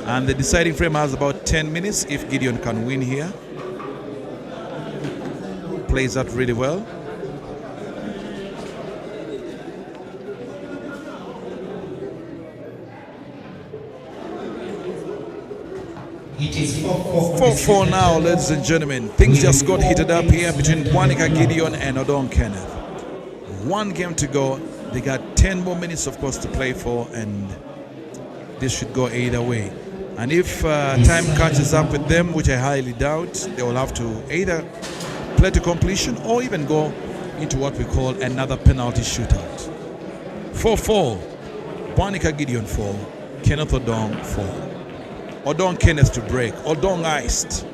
Speaker 2: And the deciding frame has about 10 minutes if Gideon can win here. Plays that really well.
Speaker 1: It is 4-4.
Speaker 2: 4-4 now, ladies and gentlemen. Things just got heated up here between Bwanika Gideon and Odong Kenneth. 1 game to go. They got 10 more minutes, of course, to play for, and this should go either way. And if time catches up with them, which I highly doubt, they will have to either play to completion or even go into what we call another penalty shootout. 4-4. Bwanika Gideon 4. Kenneth Odong 4. Odong Kenneth to break. Odong iced.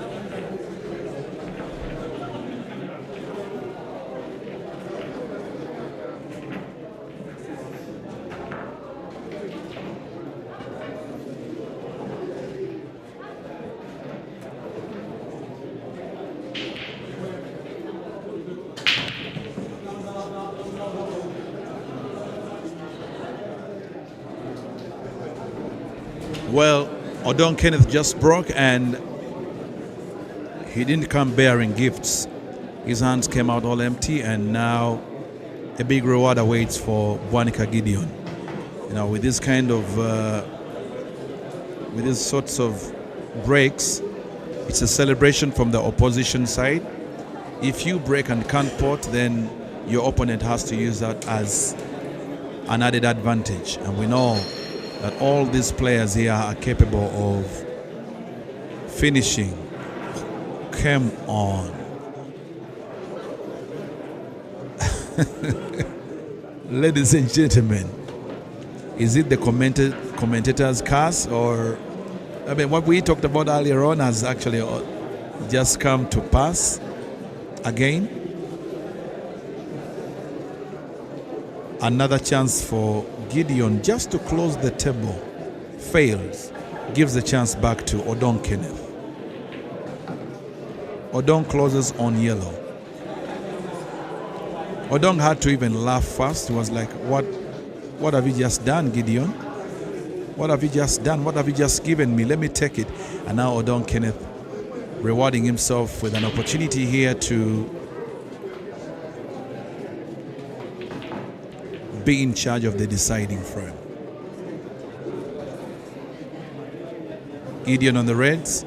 Speaker 2: Well, Odong Kenneth just broke and he didn't come bearing gifts. His hands came out all empty, and now a big reward awaits for Bwanika Gideon. You know, with this kind of, with these sorts of breaks, it's a celebration from the opposition side. If you break and can't pot, then your opponent has to use that as an added advantage. And we know that all these players here are capable of finishing. Come on. Ladies and gentlemen, is it the commentator's curse, or I mean, what we talked about earlier on has actually just come to pass again? Another chance for Gideon just to close the table. Fails. Gives the chance back to Odong Kenneth. Odong closes on yellow. Odong had to even laugh first. He was like, what have you just done, Gideon? What have you just done? What have you just given me? Let me take it. And now Odong Kenneth rewarding himself with an opportunity here to be in charge of the deciding frame. Gideon on the reds.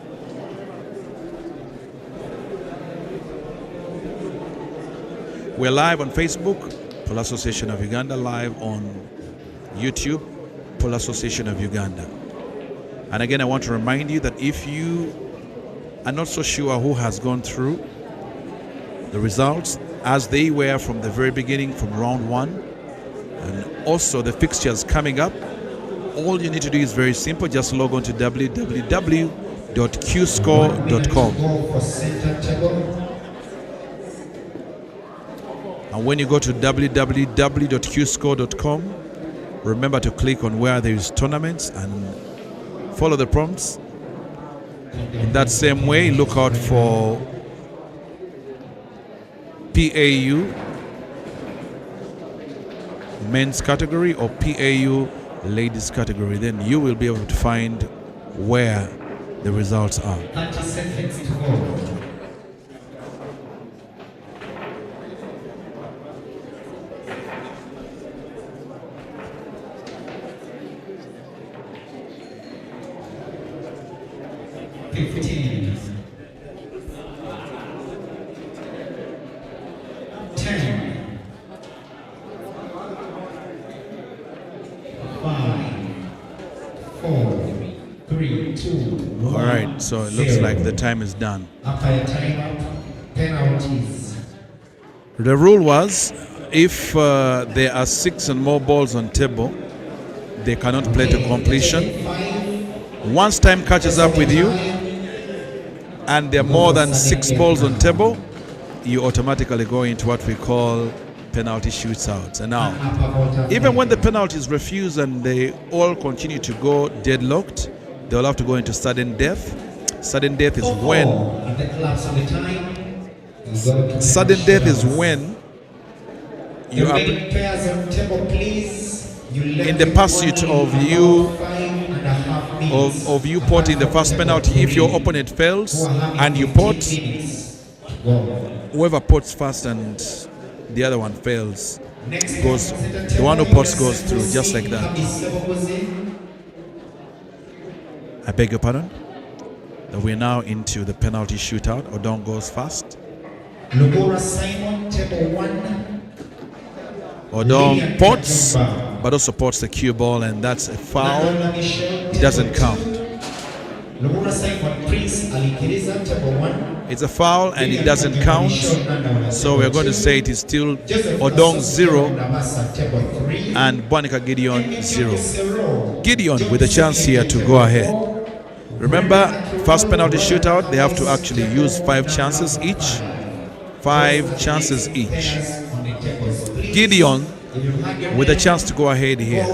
Speaker 2: We're live on Facebook, Pole Association of Uganda, live on YouTube, Pole Association of Uganda. And again, I want to remind you that if you are not so sure who has gone through the results, as they were from the very beginning, from round one, and also the fixtures coming up, all you need to do is very simple. Just log on to www.qscore.com. And when you go to www.qscore.com, remember to click on where there is tournaments and follow the prompts. In that same way, look out for PAU men's category or PAU ladies category. Then you will be able to find where the results are.
Speaker 1: 30 seconds to go.
Speaker 2: So it looks like the time is done.
Speaker 1: After a timeout, penalties.
Speaker 2: The rule was if there are 6 and more balls on table, they cannot play to completion. Once time catches up with you and there are more than 6 balls on table, you automatically go into what we call penalty shootouts. And now, even when the penalty is refused and they all continue to go deadlocked, they'll have to go into sudden death. Sudden death is when you are in the pursuit of you potting the first penalty. If your opponent fails and you pot, whoever pots first and the other one fails goes, the one who pots goes through, just like that. I beg your pardon? We're now into the penalty shootout. Odong goes first. Odong pots, but also pots the cue ball, and that's a foul. It doesn't count. It's a foul and it doesn't count. So we're going to say it is still Odong 0 and Bwanika Gideon 0. Gideon with a chance here to go ahead. Remember, first penalty shootout, they have to actually use 5 chances each. 5 chances each. Gideon with a chance to go ahead here.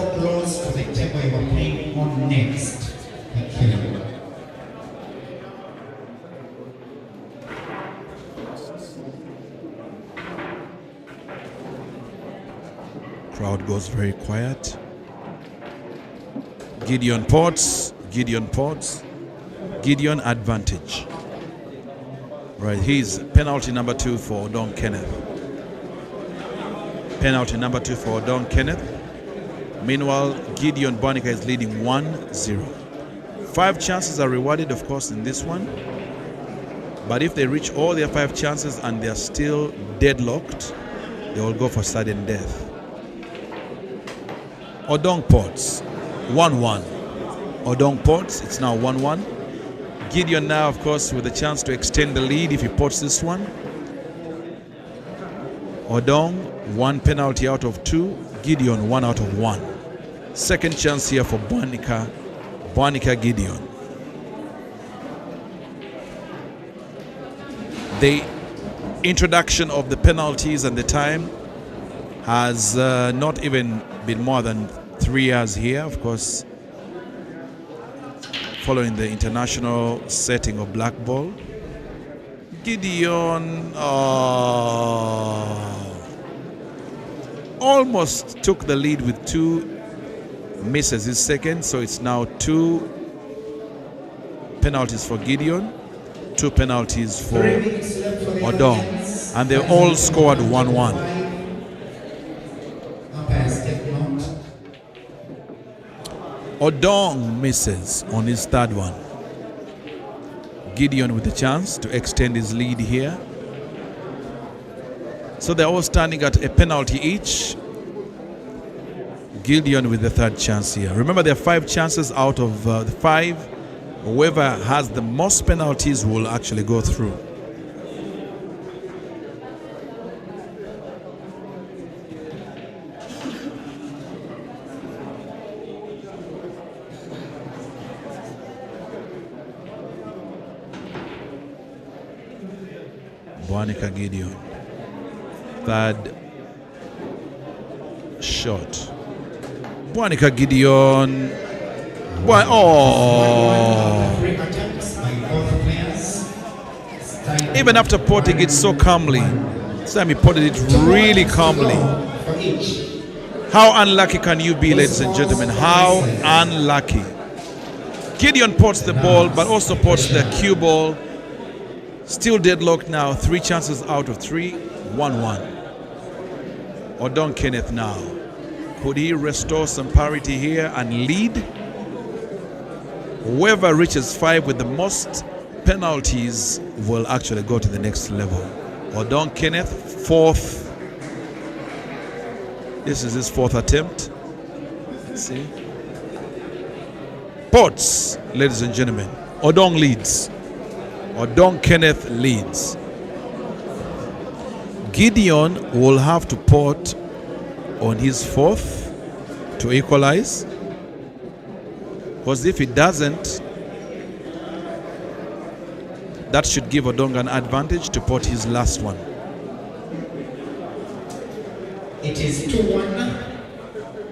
Speaker 2: Crowd goes very quiet. Gideon pots. Gideon pots. Gideon advantage. Right, he's penalty number 2 for Odong Kenneth. Penalty number 2 for Odong Kenneth. Meanwhile, Gideon Bwanika is leading 1-0. 5 chances are rewarded, of course, in this one. But if they reach all their 5 chances and they're still deadlocked, they will go for sudden death. Odong Ports, 1-1. Odong Ports, it's now 1-1. Gideon now, of course, with a chance to extend the lead if he ports this one. Odong, 1 penalty out of 2. Gideon, 1 out of 1. Second chance here for Bwanika. Bwanika Gideon. The introduction of the penalties and the time has not even been more than 3 years here, of course, following the international setting of black ball. Gideon almost took the lead with 2 misses his second, so it's now 2 penalties for Gideon, 2 penalties for Odong, and they all scored 1-1. Odong misses on his third one. Gideon with a chance to extend his lead here. So they're all standing at a penalty each. Gideon with the third chance here. Remember, there are 5 chances out of the 5. Whoever has the most penalties will actually go through. Bwanika Gideon. Third shot. Bwanika Gideon. Even after potting it so calmly, this time he potted it really calmly. How unlucky can you be, ladies and gentlemen? How unlucky. Gideon pots the ball, but also pots the cue ball. Still deadlocked now. 3 chances out of 3. 1-1. Odong Kenneth now. Could he restore some parity here and lead? Whoever reaches 5 with the most penalties will actually go to the next level. Odong Kenneth, 4th. This is his 4th attempt. Let's see. Ports, ladies and gentlemen. Odong leads. Odong Kenneth leads. Gideon will have to port on his 4th to equalize, because if he doesn't, that should give Odong an advantage to port his last one.
Speaker 1: It is 2-1.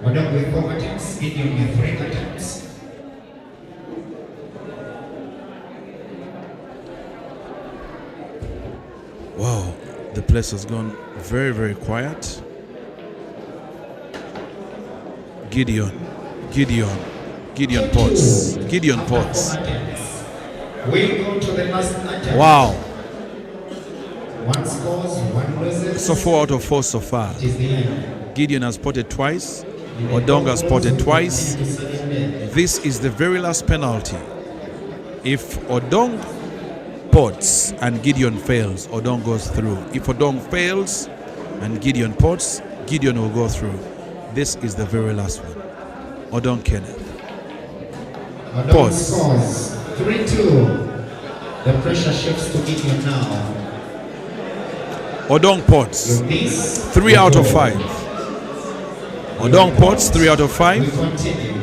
Speaker 1: Odong with 4 attempts, Gideon with 3 attempts.
Speaker 2: Wow, the place has gone very, very quiet. Gideon ports. Gideon ports.
Speaker 1: We go to the last attempt.
Speaker 2: Wow.
Speaker 1: 1 scores, 1 loses.
Speaker 2: So 4 out of 4 so far.
Speaker 1: It is the end.
Speaker 2: Gideon has potted twice. Odong has potted twice. This is the very last penalty. If Odong pots and Gideon fails, Odong goes through. If Odong fails and Gideon pots, Gideon will go through. This is the very last one. Odong Kenneth.
Speaker 1: Odong scores 3-2. The pressure shifts to Gideon now.
Speaker 2: Odong pots 3 out of 5. Odong pots 3 out of 5.
Speaker 1: We continue.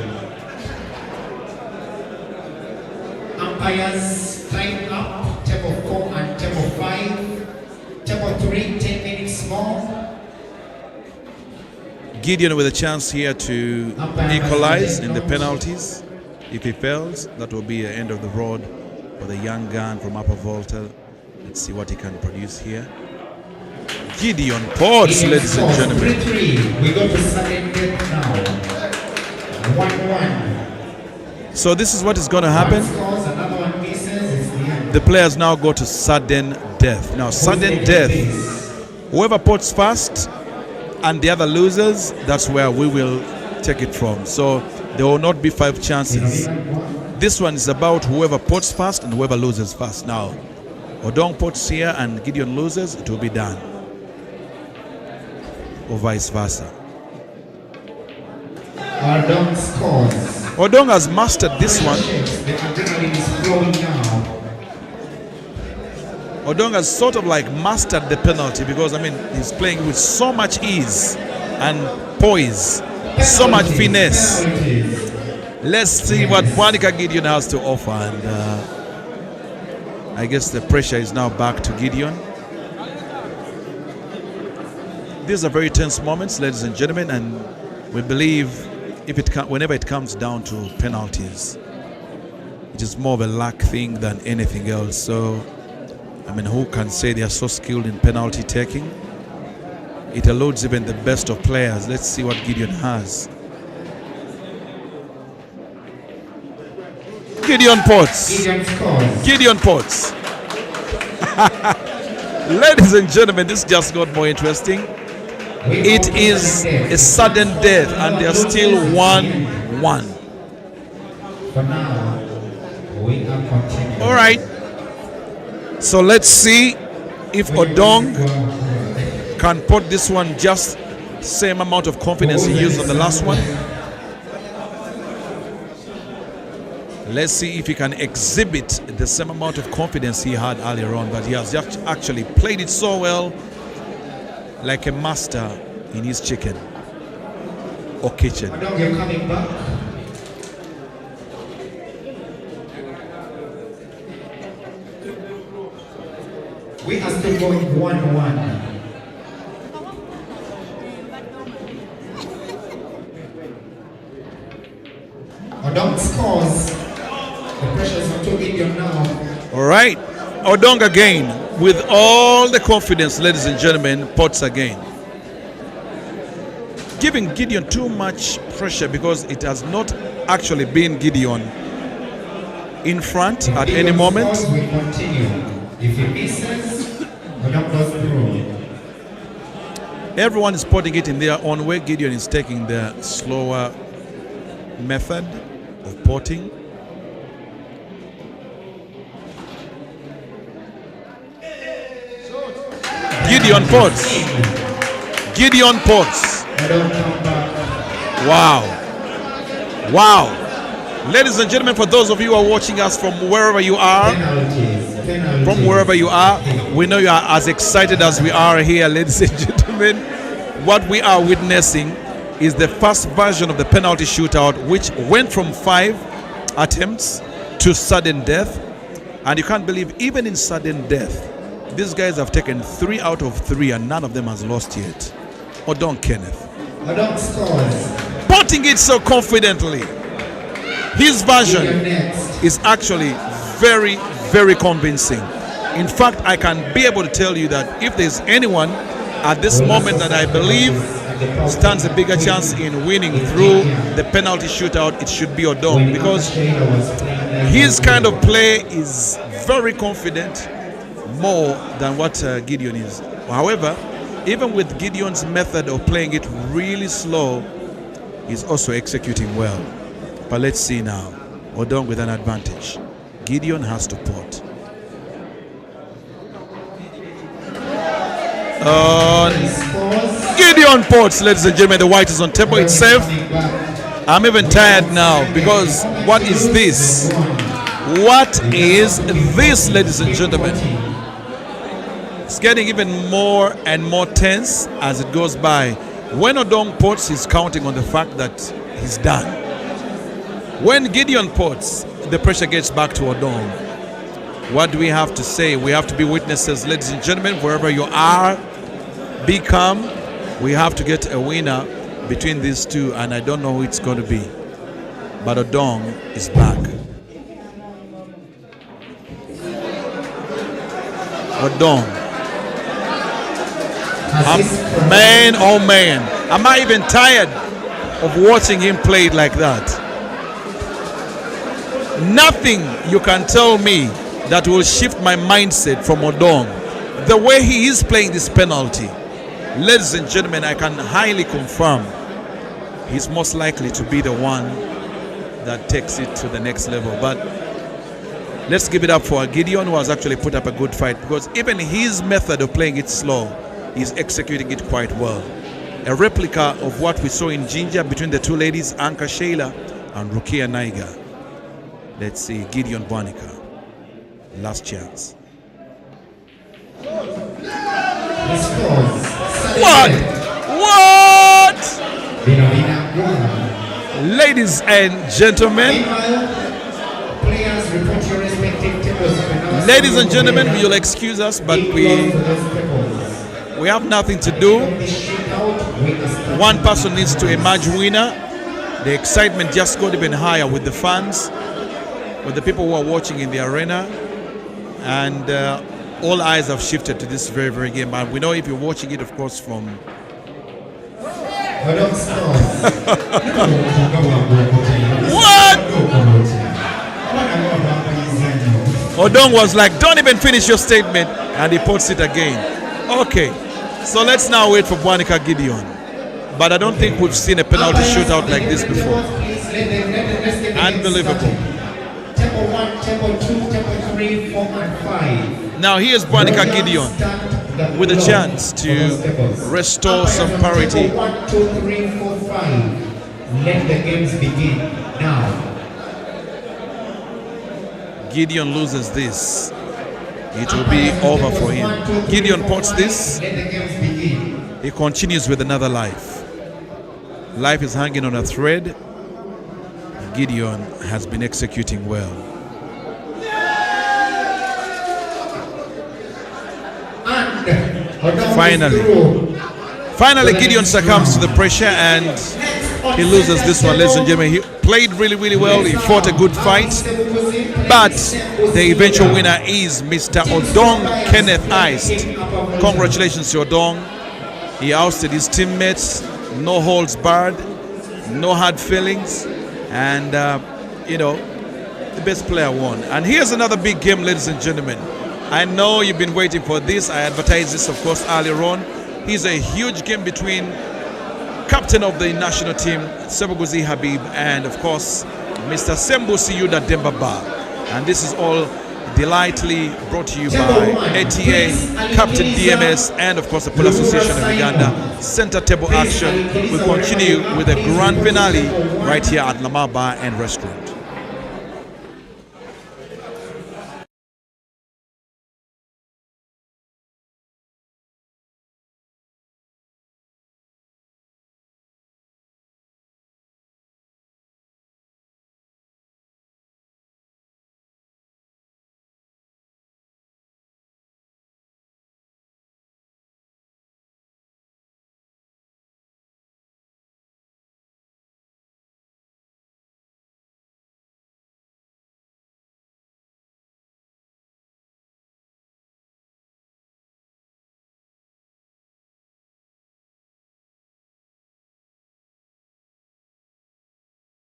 Speaker 1: Umpires time up. Table 4 and table 5. Table 3, 10 minutes more.
Speaker 2: Gideon with a chance here to equalize in the penalties. If he fails, that will be the end of the road for the young gun from Upper Volta. Let's see what he can produce here. Gideon ports, ladies and gentlemen.
Speaker 1: 3-3. We go to sudden death now. 1-1.
Speaker 2: So this is what is going to happen.
Speaker 1: One scores, another one misses. It's the end.
Speaker 2: The players now go to sudden death. Now, sudden death. Whoever ports first and the other losers, that's where we will take it from. So there will not be 5 chances. This one is about whoever pots first and whoever loses first. Now, Odong pots here and Gideon loses, it will be done. Or vice versa.
Speaker 1: Odong scores.
Speaker 2: Odong has mastered this one.
Speaker 1: The adrenaline is flowing now.
Speaker 2: Odong has sort of like mastered the penalty because, I mean, he's playing with so much ease and poise, so much finesse. Let's see what Bwanika Gideon has to offer. And I guess the pressure is now back to Gideon. These are very tense moments, ladies and gentlemen, and we believe whenever it comes down to penalties, it is more of a luck thing than anything else. So, I mean, who can say they are so skilled in penalty taking? It eludes even the best of players. Let's see what Gideon has. Gideon Potts. Gideon Potts. Ladies and gentlemen, this just got more interesting. It is a sudden death, and they are still 1-1.
Speaker 1: For now, we are continuing.
Speaker 2: All right. So let's see if Odong can put this one just same amount of confidence he used on the last one. Let's see if he can exhibit the same amount of confidence he had earlier on, but he has just actually played it so well, like a master in his chicken or kitchen.
Speaker 1: Odong, you're coming back. We are still going 1-1. Odong scores. The pressure is on to Gideon now.
Speaker 2: All right, Odong again with all the confidence, ladies and gentlemen, Potts again. Giving Gideon too much pressure because it has not actually been Gideon in front at any moment.
Speaker 1: We continue. If he misses, Odong goes through.
Speaker 2: Everyone is putting it in their own way. Gideon is taking the slower method of potting. Gideon Potts. Gideon Potts. Wow. Wow. Ladies and gentlemen, for those of you who are watching us from wherever you are, we know you are as excited as we are here, ladies and gentlemen. What we are witnessing is the first version of the penalty shootout, which went from 5 attempts to sudden death. And you can't believe, even in sudden death, these guys have taken 3 out of 3 and none of them has lost yet. Odong Kenneth.
Speaker 1: Odong scores.
Speaker 2: Potting it so confidently. His version is actually very, very convincing. In fact, I can be able to tell you that if there's anyone at this moment that I believe stands a bigger chance in winning through the penalty shootout, it should be Odong, because his kind of play is very confident, more than what Gideon is. However, even with Gideon's method of playing it really slow, he's also executing well. But let's see now. Odong with an advantage. Gideon has to pot. Gideon pots, ladies and gentlemen. The white is on table. It's safe. I'm even tired now because what is this? What is this, ladies and gentlemen? It's getting even more and more tense as it goes by. When Odong pots, he's counting on the fact that he's done. When Gideon pots, the pressure gets back to Odong. What do we have to say? We have to be witnesses, ladies and gentlemen. Wherever you are, be calm. We have to get a winner between these two, and I don't know who it's going to be. But Odong is back. Odong. Man, oh man. Am I even tired of watching him play it like that? Nothing you can tell me that will shift my mindset from Odong. The way he is playing this penalty, ladies and gentlemen, I can highly confirm he's most likely to be the one that takes it to the next level. But let's give it up for Gideon, who has actually put up a good fight, because even his method of playing it slow, he's executing it quite well. A replica of what we saw in Ginger between the two ladies, Anka Sheila and Rukia Naiga. Let's see, Gideon Bwanika. Last chance. What? Ladies and gentlemen, you'll excuse us, but we have nothing to do. One person needs to emerge winner. The excitement just got even higher with the fans, with the people who are watching in the arena, and all eyes have shifted to this very, very game. And we know if you're watching it, of course, from what? Odong was like, don't even finish your statement, and he puts it again. Okay, so let's now wait for Bwanika Gideon. But I don't think we've seen a penalty shootout like this before. Unbelievable.
Speaker 1: Tempo 1, Tempo 2, Tempo 3, 4, and 5.
Speaker 2: Now here's Bwanika Gideon with a chance to restore some parity.
Speaker 1: Tempo 1, 2, 3, 4, 5. Let the games begin now.
Speaker 2: Gideon loses this, it will be over for him. Gideon pots this, he continues with another life. Life is hanging on a thread. Gideon has been executing well. Finally Gideon succumbs to the pressure and he loses this one, ladies and gentlemen. He played really, really well. He fought a good fight, but the eventual winner is Mr. Odong Kenneth Iced. Congratulations to Odong. He ousted his teammates, no holds barred, no hard feelings, and you know, the best player won. And here's another big game, ladies and gentlemen. I know you've been waiting for this. I advertised this, of course, earlier on. Here's a huge game between captain of the national team, Sebuguzi Habib, and of course, Mr. Sembusi Yuda Dembaba. And this is all delightfully brought to you by ATA, Captain DMS, and of course the Police Association of Uganda. Center table action will continue with a grand finale right here at Lamar Bar and Restaurant.